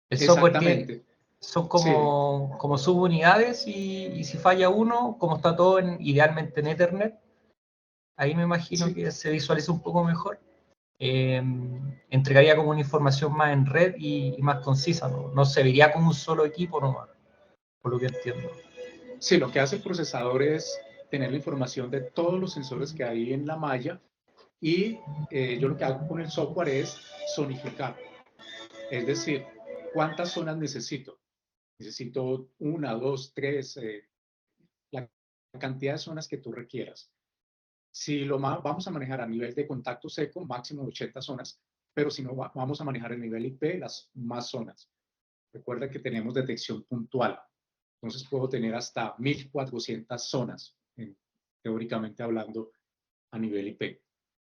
El software Exactamente. son Sí, como subunidades y si falla uno, como está todo idealmente en Ethernet, ahí me imagino sí, que se visualiza un poco mejor. Entregaría como una información más en red y más concisa, no se vería como un solo equipo nomás, por lo que entiendo. sí, lo que hace el procesador es tener la información de todos los sensores que hay en la malla y yo lo que hago con el software es zonificar. Es decir, ¿cuántas zonas necesito? Necesito una, dos, tres, la cantidad de zonas que tú requieras. Si lo vamos a manejar a nivel de contacto seco, máximo 80 zonas, pero si no, vamos a manejar el nivel IP, las más zonas. Recuerda que tenemos detección puntual. Entonces puedo tener hasta 1400 zonas, teóricamente hablando, a nivel IP.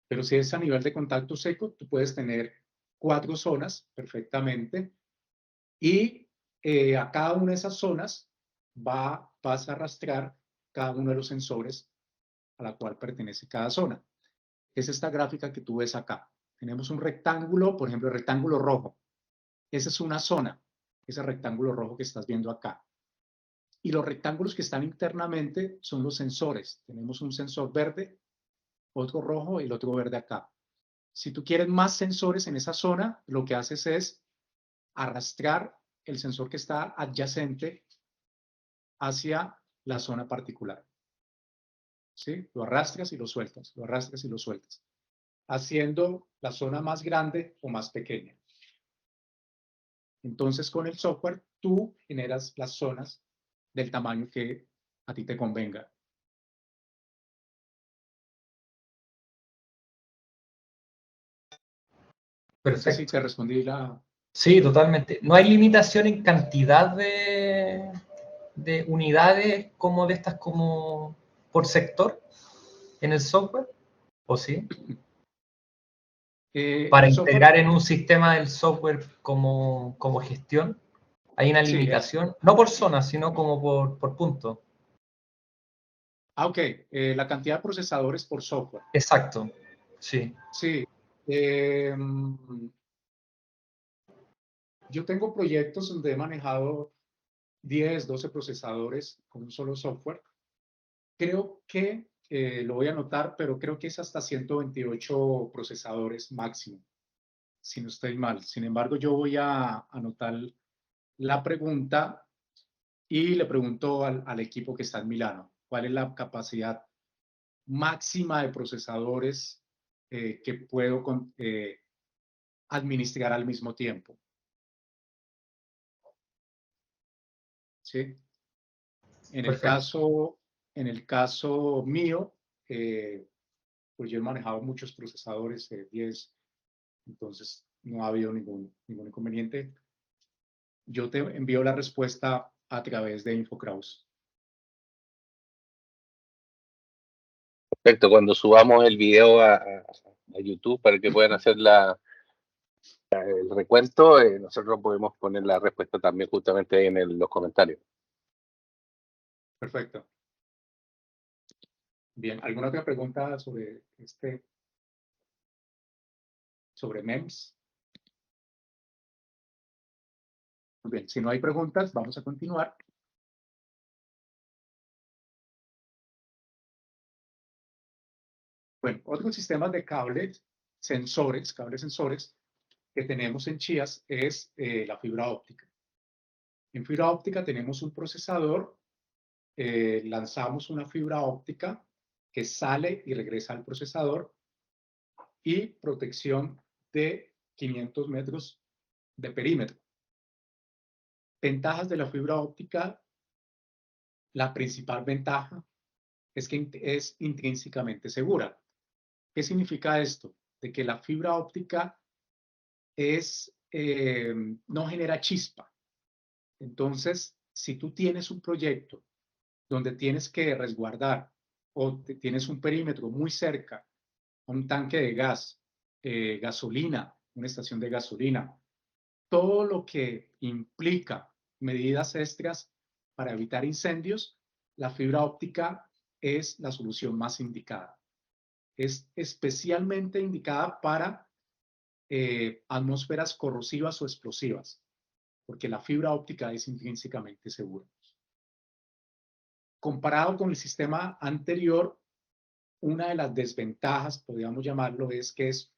Pero si es a nivel de contacto seco, tú puedes tener 4 zonas perfectamente y a cada una de esas zonas vas a arrastrar cada uno de los sensores a la cual pertenece cada zona. Es esta gráfica que tú ves acá. Tenemos un rectángulo, por ejemplo, el rectángulo rojo. Esa es una zona, ese rectángulo rojo que estás viendo acá. Y los rectángulos que están internamente son los sensores. Tenemos un sensor verde, otro rojo y el otro verde acá. Si tú quieres más sensores en esa zona, lo que haces es arrastrar el sensor que está adyacente hacia la zona particular. ¿Sí? Lo arrastras y lo sueltas, lo arrastras y lo sueltas, haciendo la zona más grande o más pequeña. Entonces, con el software, tú generas las zonas del tamaño que a ti te convenga. No sé si Perfecto. te respondí la... Sí, totalmente. ¿No hay limitación en cantidad de unidades como de estas como por sector en el software? ¿O sí? Para el software, integrar en un sistema del software como gestión, hay una sí, limitación, no por zona, sino como por punto. ok, la cantidad de procesadores por software. Exacto, sí. Sí, yo tengo proyectos donde he manejado 10, 12 procesadores con un solo software. Creo que, lo voy a anotar, pero creo que es hasta 128 procesadores máximo, si no estoy mal. Sin embargo, yo voy a anotar la pregunta y le pregunto al equipo que está en Milano, ¿cuál es la capacidad máxima de procesadores que puedo administrar al mismo tiempo? ¿Sí? En el Perfecto. caso, en el caso mío, pues yo he manejado muchos procesadores, 10, entonces no ha habido ningún inconveniente. Yo te envío la respuesta a través de InfoCraus. Perfecto, cuando subamos el video a YouTube para que puedan hacer el recuento, nosotros podemos poner la respuesta también justamente ahí en los comentarios. Perfecto. Bien, ¿alguna otra pregunta sobre MEMS? Muy bien, si no hay preguntas, vamos a continuar. Bueno, otros sistemas de cables sensores que tenemos en Chías es la fibra óptica. En fibra óptica tenemos un procesador, lanzamos una fibra óptica que sale y regresa al procesador y protección de 500 metros de perímetro. Ventajas de la fibra óptica. La principal ventaja es que es intrínsecamente segura. ¿Qué significa esto? De que la fibra óptica no genera chispa. Entonces, si tú tienes un proyecto donde tienes que resguardar o tienes un perímetro muy cerca a un tanque de gas, gasolina, una estación de gasolina, todo lo que implica medidas extras para evitar incendios, la fibra óptica es la solución más indicada. Es especialmente indicada para atmósferas corrosivas o explosivas, porque la fibra óptica es intrínsecamente segura. Comparado con el sistema anterior, una de las desventajas, podríamos llamarlo, es que es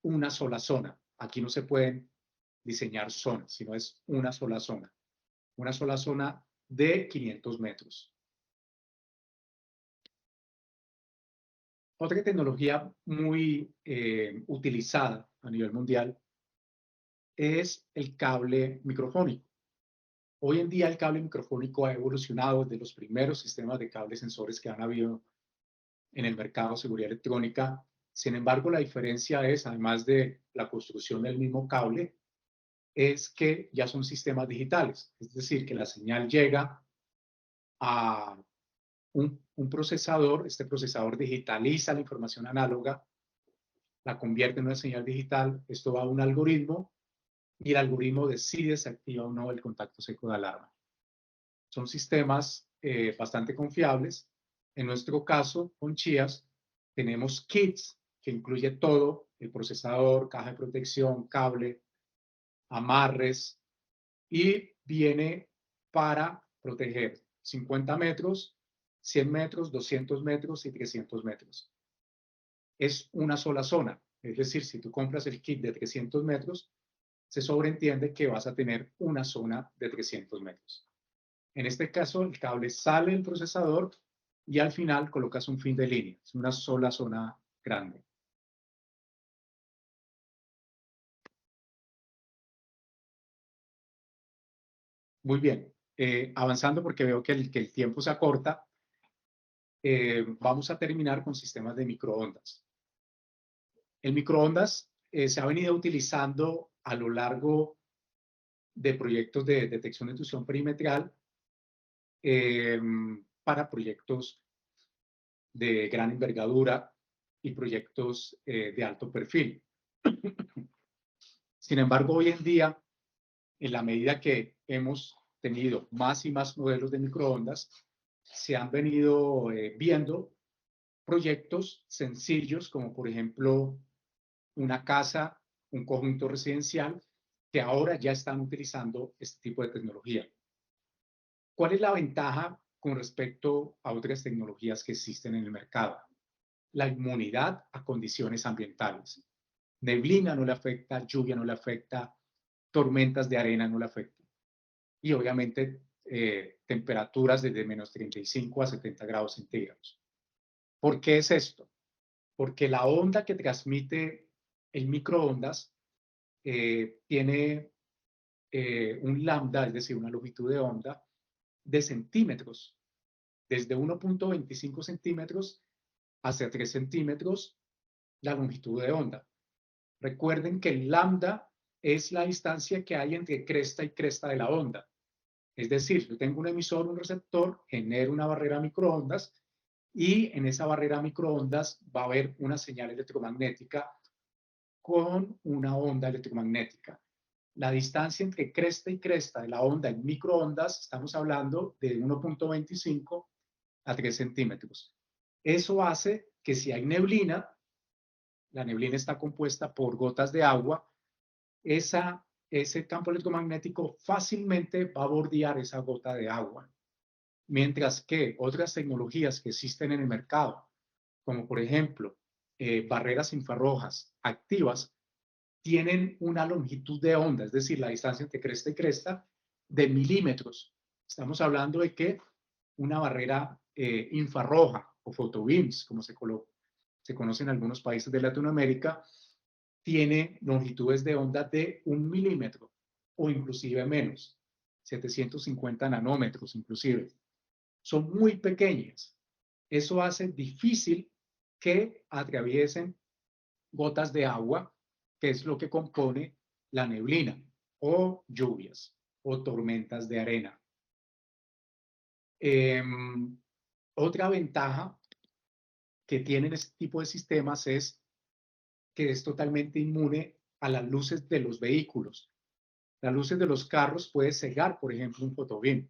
una sola zona. Aquí no se pueden diseñar zonas, sino es una sola zona. Una sola zona de 500 metros. Otra tecnología muy utilizada a nivel mundial es el cable microfónico. Hoy en día el cable microfónico ha evolucionado desde los primeros sistemas de cables sensores que han habido en el mercado de seguridad electrónica. Sin embargo, la diferencia es, además de la construcción del mismo cable, es que ya son sistemas digitales. Es decir, que la señal llega a un procesador, este procesador digitaliza la información análoga, la convierte en una señal digital, esto va a un algoritmo y el algoritmo decide si activa o no el contacto seco de alarma. Son sistemas bastante confiables. En nuestro caso, con Chias, tenemos kits que incluye todo, el procesador, caja de protección, cable, amarres, y viene para proteger 50 metros, 100 metros, 200 metros y 300 metros. Es una sola zona, es decir, si tú compras el kit de 300 metros, se sobreentiende que vas a tener una zona de 300 metros. En este caso, el cable sale del procesador y al final colocas un fin de línea. Es una sola zona grande. Muy bien. Avanzando porque veo que el tiempo se acorta, vamos a terminar con sistemas de microondas. El microondas se ha venido utilizando a lo largo de proyectos de detección de intrusión perimetral para proyectos de gran envergadura y proyectos de alto perfil. Sin embargo, hoy en día, en la medida que hemos tenido más y más modelos de microondas, se han venido viendo proyectos sencillos, como por ejemplo una casa, un conjunto residencial, que ahora ya están utilizando este tipo de tecnología. ¿Cuál es la ventaja con respecto a otras tecnologías que existen en el mercado? La inmunidad a condiciones ambientales. Neblina no le afecta, lluvia no le afecta, tormentas de arena no le afectan. Y obviamente temperaturas desde menos 35 a 70 grados centígrados. ¿Por qué es esto? Porque la onda que transmite el microondas tiene un lambda, es decir, una longitud de onda de centímetros, desde 1.25 centímetros hasta 3 centímetros la longitud de onda. Recuerden que el lambda es la distancia que hay entre cresta y cresta de la onda. Es decir, yo tengo un emisor, un receptor, genero una barrera microondas y en esa barrera microondas va a haber una señal electromagnética con una onda electromagnética. La distancia entre cresta y cresta de la onda en microondas, estamos hablando de 1.25 a 3 centímetros. Eso hace que si hay neblina, la neblina está compuesta por gotas de agua, ese campo electromagnético fácilmente va a bordear esa gota de agua. Mientras que otras tecnologías que existen en el mercado, como por ejemplo barreras infrarrojas activas, tienen una longitud de onda, es decir, la distancia entre cresta y cresta, de milímetros. Estamos hablando de que una barrera infrarroja o photobeams, como se conoce en algunos países de Latinoamérica, tiene longitudes de onda de 1 milímetro o inclusive menos, 750 nanómetros inclusive. Son muy pequeñas. Eso hace difícil que atraviesen gotas de agua, que es lo que compone la neblina, o lluvias, o tormentas de arena. Otra ventaja que tienen este tipo de sistemas es que es totalmente inmune a las luces de los vehículos. Las luces de los carros puede cegar, por ejemplo, un fotobeam.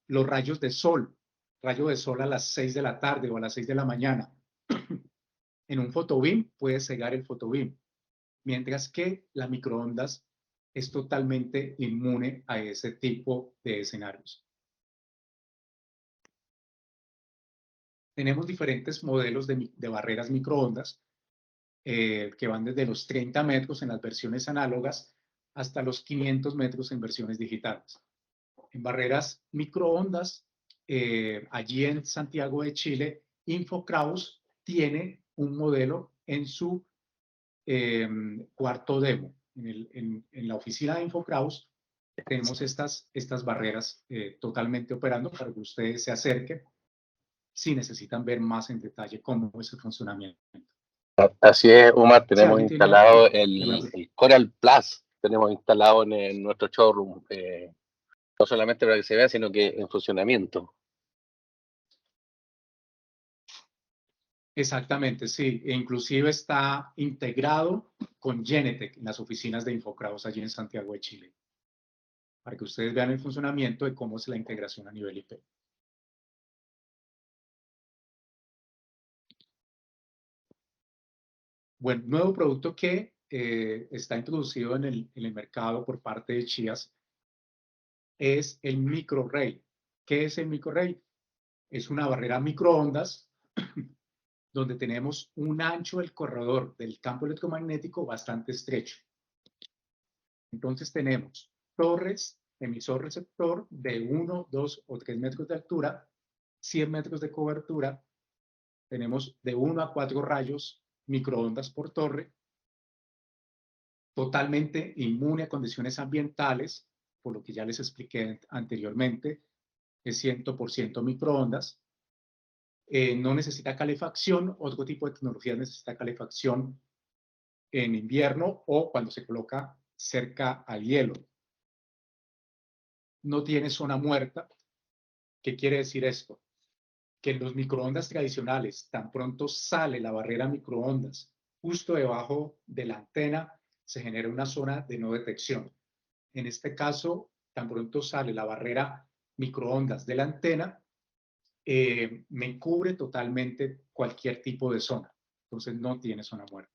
Los rayos de sol rayo de sol a las 6 de la tarde o a las 6 de la mañana. En un fotobeam puede cegar el fotobeam, mientras que la microondas es totalmente inmune a ese tipo de escenarios. Tenemos diferentes modelos de barreras microondas que van desde los 30 metros en las versiones análogas hasta los 500 metros en versiones digitales. En barreras microondas, allí en Santiago de Chile, Infokraus tiene un modelo en su cuarto demo. En la oficina de Infokraus tenemos estas barreras totalmente operando para que ustedes se acerquen si necesitan ver más en detalle cómo es el funcionamiento. Así es, Omar, Si tenemos alguien tiene instalado alguna- el Coral Plus, tenemos instalado en nuestro showroom, no solamente para que se vea, sino que en funcionamiento. Exactamente, sí. E inclusive está integrado con Genetec en las oficinas de Infokraus allí en Santiago de Chile, para que ustedes vean el funcionamiento de cómo es la integración a nivel IP. Bueno, nuevo producto que está introducido en el mercado por parte de Chias es el microarray. ¿Qué es el microarray? Es una barrera microondas donde tenemos un ancho del corredor del campo electromagnético bastante estrecho. Entonces tenemos torres, emisor receptor de 1, 2 o 3 metros de altura, 100 metros de cobertura, tenemos de 1 a 4 rayos microondas por torre, totalmente inmune a condiciones ambientales, por lo que ya les expliqué anteriormente, es 100% microondas, no necesita calefacción, otro tipo de tecnología necesita calefacción en invierno o cuando se coloca cerca al hielo. No tiene zona muerta. ¿Qué quiere decir esto? Que en los microondas tradicionales, tan pronto sale la barrera microondas, justo debajo de la antena, se genera una zona de no detección. En este caso, tan pronto sale la barrera microondas de la antena, me cubre totalmente cualquier tipo de zona. Entonces no tiene zona muerta.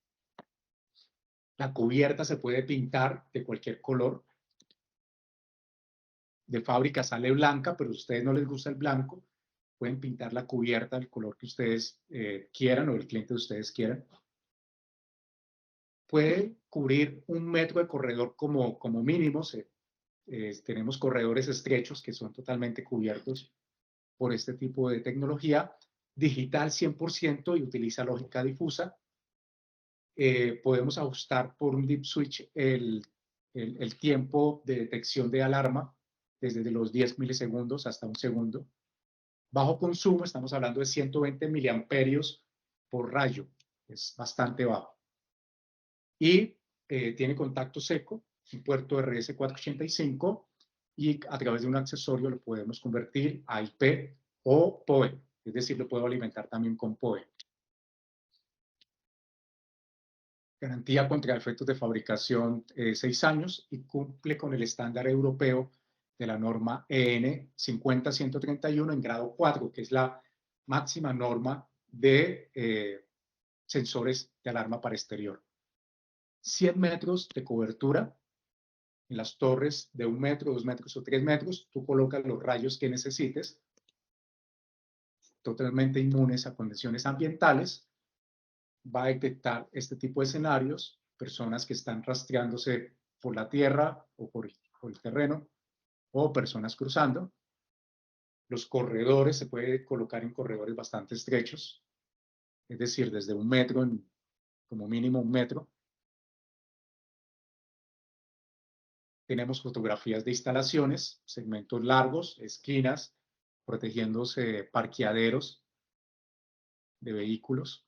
La cubierta se puede pintar de cualquier color. De fábrica sale blanca, pero a ustedes no les gusta el blanco, pueden pintar la cubierta del color que ustedes quieran o el cliente de ustedes quieran. Puede cubrir 1 metro de corredor como mínimo. Tenemos corredores estrechos que son totalmente cubiertos por este tipo de tecnología. Digital 100% y utiliza lógica difusa. Podemos ajustar por un dip switch el tiempo de detección de alarma desde los 10 milisegundos hasta 1 segundo. Bajo consumo, estamos hablando de 120 miliamperios por rayo, es bastante bajo. Y tiene contacto seco, un puerto RS485, y a través de un accesorio lo podemos convertir a IP o PoE, es decir, lo puedo alimentar también con PoE. Garantía contra efectos de fabricación 6 años y cumple con el estándar europeo de la norma EN 50131 en grado 4, que es la máxima norma de sensores de alarma para exterior. 100 metros de cobertura en las torres de 1 metro, 2 metros o 3 metros. Tú colocas los rayos que necesites, totalmente inmunes a condiciones ambientales. Va a detectar este tipo de escenarios, personas que están rastreándose por la tierra o por el terreno, o personas cruzando. Los corredores se puede colocar en corredores bastante estrechos, es decir, desde 1 metro, como mínimo 1 metro. Tenemos fotografías de instalaciones, segmentos largos, esquinas, protegiéndose parqueaderos de vehículos.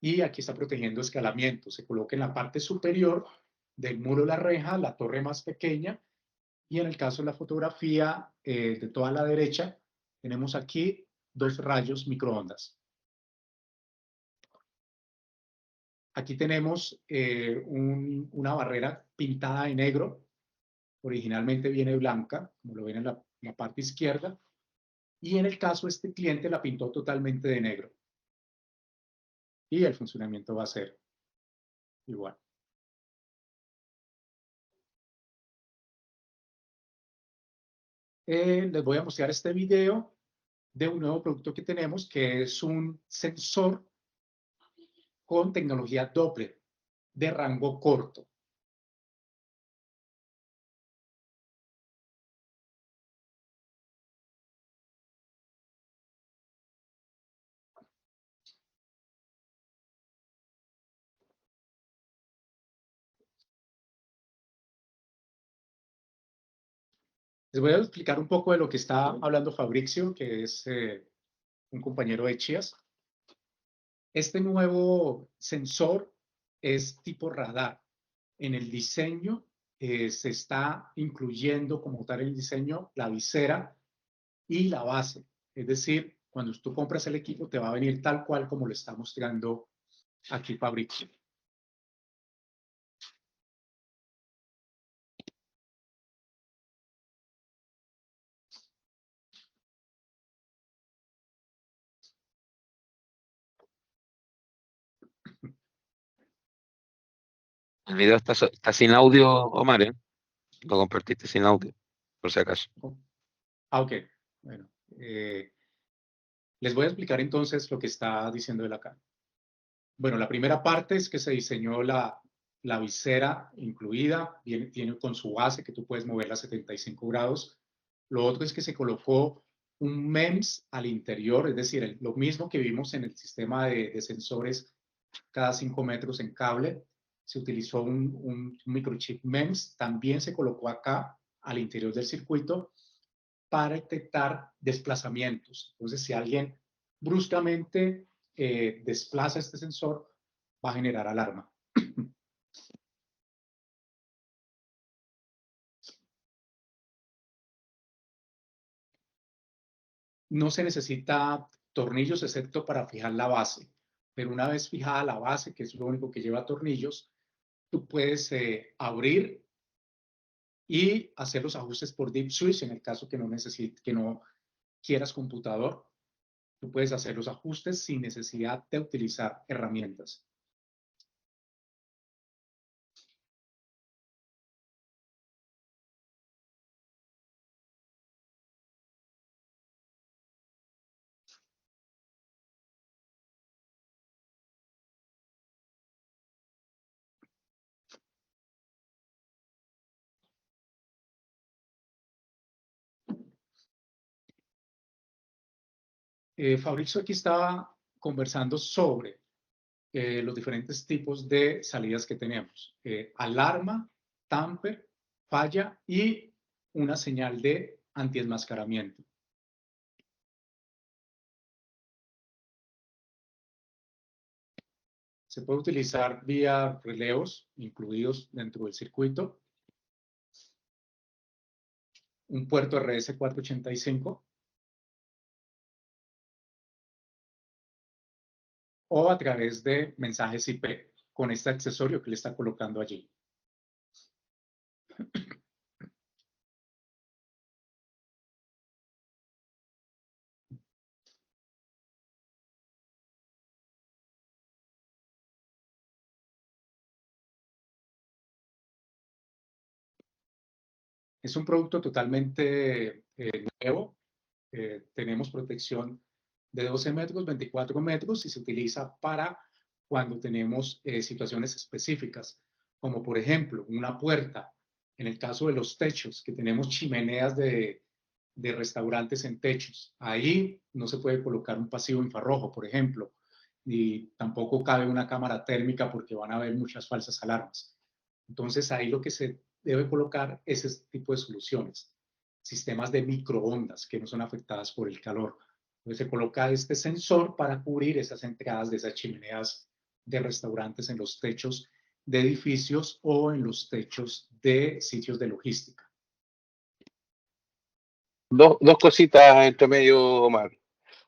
Y aquí está protegiendo escalamiento. Se coloca en la parte superior del muro de la reja, la torre más pequeña. Y en el caso de la fotografía de toda la derecha, tenemos aquí 2 rayos microondas. Aquí tenemos una barrera pintada de negro. Originalmente viene blanca, como lo ven en la parte izquierda. Y en el caso de este cliente la pintó totalmente de negro. Y el funcionamiento va a ser igual. Les voy a mostrar este video de un nuevo producto que tenemos, que es un sensor con tecnología Doppler de rango corto. Les voy a explicar un poco de lo que está hablando Fabrizio, que es un compañero de Chías. Este nuevo sensor es tipo radar. En el diseño se está incluyendo como tal en el diseño la visera y la base. Es decir, cuando tú compras el equipo te va a venir tal cual como lo está mostrando aquí Fabrizio. El video está sin audio, Omar, ¿eh? Lo compartiste sin audio, por si acaso. Ah, ok. Bueno, les voy a explicar entonces lo que está diciendo él acá. Bueno, la primera parte es que se diseñó la visera incluida, tiene con su base que tú puedes moverla a 75 grados. Lo otro es que se colocó un MEMS al interior, es decir, lo mismo que vimos en el sistema de sensores cada 5 metros en cable. Se utilizó un microchip MEMS, también se colocó acá al interior del circuito para detectar desplazamientos. Entonces, si alguien bruscamente desplaza este sensor, va a generar alarma. No se necesita tornillos excepto para fijar la base, pero una vez fijada la base, que es lo único que lleva tornillos, tú puedes abrir y hacer los ajustes por deep switch en el caso que no quieras computador. Tú puedes hacer los ajustes sin necesidad de utilizar herramientas. Fabrizio aquí estaba conversando sobre los diferentes tipos de salidas que tenemos. Alarma, tamper, falla y una señal de antienmascaramiento. Se puede utilizar vía relevos incluidos dentro del circuito, un puerto RS485 o a través de mensajes IP con este accesorio que le está colocando allí. Es un producto totalmente nuevo. Tenemos protección de 12 metros, 24 metros y se utiliza para cuando tenemos situaciones específicas, como por ejemplo una puerta. En el caso de los techos, que tenemos chimeneas de restaurantes en techos, ahí no se puede colocar un pasivo infrarrojo, por ejemplo, ni tampoco cabe una cámara térmica porque van a haber muchas falsas alarmas. Entonces ahí lo que se debe colocar es este tipo de soluciones, sistemas de microondas que no son afectadas por el calor. Entonces se coloca este sensor para cubrir esas entradas de esas chimeneas de restaurantes en los techos de edificios o en los techos de sitios de logística. Dos cositas entre medio, Omar.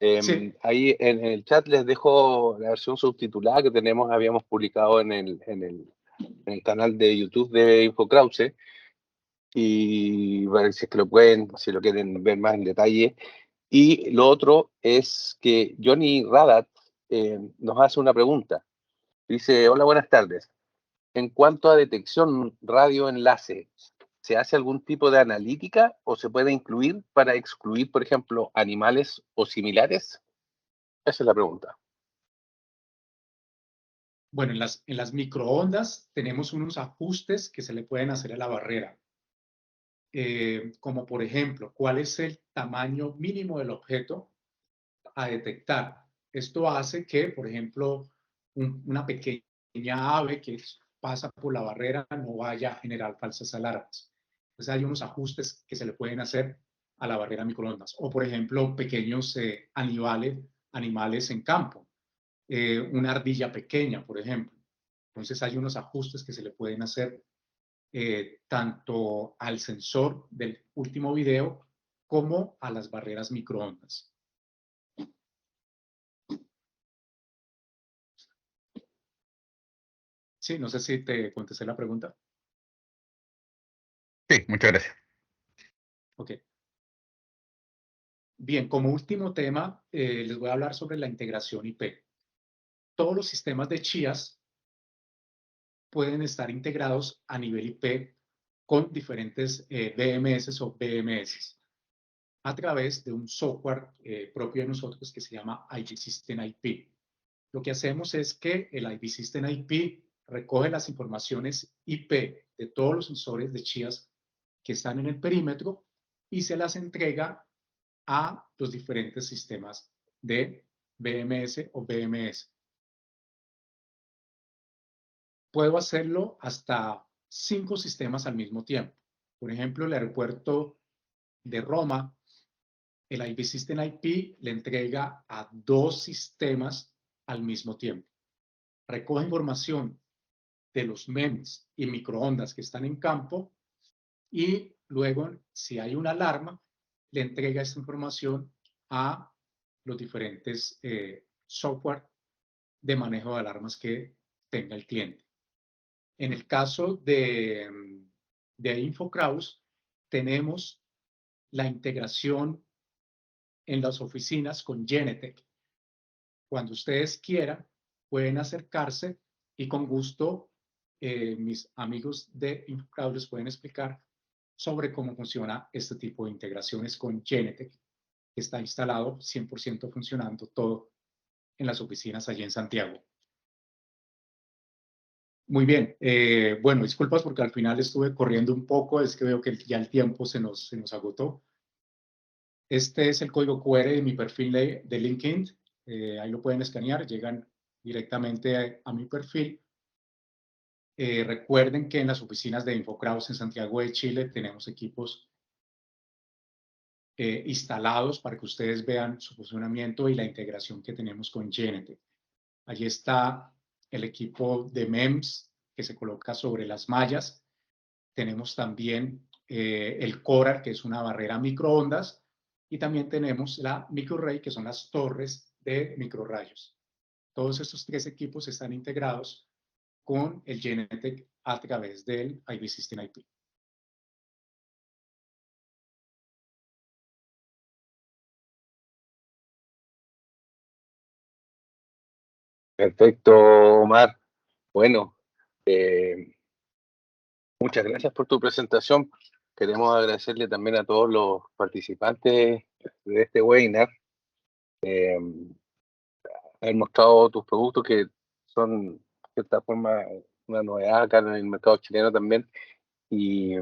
Sí. Ahí en el chat les dejo la versión subtitulada que habíamos publicado en el canal de YouTube de InfoCrause. Y para si es que lo pueden, si lo quieren ver más en detalle. Y lo otro es que Johnny Radat nos hace una pregunta. Dice, hola, buenas tardes. En cuanto a detección radioenlace, ¿se hace algún tipo de analítica o se puede incluir para excluir, por ejemplo, animales o similares? Esa es la pregunta. Bueno, en las microondas tenemos unos ajustes que se le pueden hacer a la barrera. Como por ejemplo, ¿cuál es el tamaño mínimo del objeto a detectar? Esto hace que, por ejemplo, una pequeña ave que pasa por la barrera no vaya a generar falsas alarmas. Entonces hay unos ajustes que se le pueden hacer a la barrera microondas. O por ejemplo, pequeños animales en campo. Una ardilla pequeña, por ejemplo. Entonces hay unos ajustes que se le pueden hacer tanto al sensor del último video como a las barreras microondas. Sí, no sé si te contesté la pregunta. Sí, muchas gracias. Ok. Bien, como último tema, les voy a hablar sobre la integración IP. Todos los sistemas de chías pueden estar integrados a nivel IP con diferentes DMS o BMS a través de un software propio de nosotros que se llama IB System IP. Lo que hacemos es que el IB System IP recoge las informaciones IP de todos los sensores de chías que están en el perímetro y se las entrega a los diferentes sistemas de BMS o BMS. Puedo hacerlo hasta 5 sistemas al mismo tiempo. Por ejemplo, el aeropuerto de Roma, el IB System IP le entrega a 2 sistemas al mismo tiempo. Recoge información de los MEMS y microondas que están en campo y luego, si hay una alarma, le entrega esta información a los diferentes software de manejo de alarmas que tenga el cliente. En el caso de InfoCrowd, tenemos la integración en las oficinas con Genetec. Cuando ustedes quieran, pueden acercarse y con gusto mis amigos de InfoCrowd les pueden explicar sobre cómo funciona este tipo de integraciones con Genetec, que está instalado 100% funcionando todo en las oficinas allí en Santiago. Muy bien, bueno, disculpas porque al final estuve corriendo un poco, es que veo que ya el tiempo se nos agotó. Este es el código QR de mi perfil de LinkedIn, ahí lo pueden escanear, llegan directamente a mi perfil. Recuerden que en las oficinas de InfoCrowd en Santiago de Chile tenemos equipos instalados para que ustedes vean su funcionamiento y la integración que tenemos con Genetec. Allí está el equipo de MEMS que se coloca sobre las mallas. Tenemos también el Coral, que es una barrera microondas, y también tenemos la MicroRay, que son las torres de microrrayos. Todos estos 3 equipos están integrados con el Genetec a través del IB System IP. Perfecto, Omar. Bueno, muchas gracias por tu presentación. Queremos agradecerle también a todos los participantes de este webinar. Haber mostrado tus productos que son, de cierta forma, una novedad acá en el mercado chileno también. Y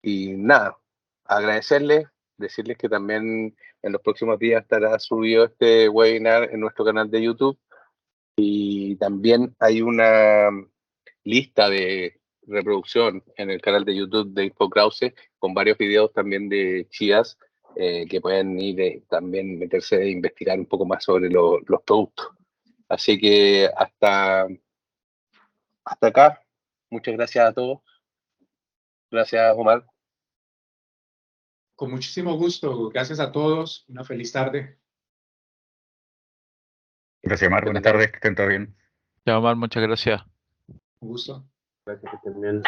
nada, agradecerles, decirles que también en los próximos días estará subido este webinar en nuestro canal de YouTube. Y también hay una lista de reproducción en el canal de YouTube de InfoCrowd con varios videos también de chías que pueden ir también meterse e investigar un poco más sobre los productos. Así que hasta acá. Muchas gracias a todos. Gracias, Omar. Con muchísimo gusto. Gracias a todos. Una feliz tarde. Gracias, Omar. Buenas tardes, que estén todos bien. Ya, Omar, muchas gracias. Un gusto. Gracias, que estén bien.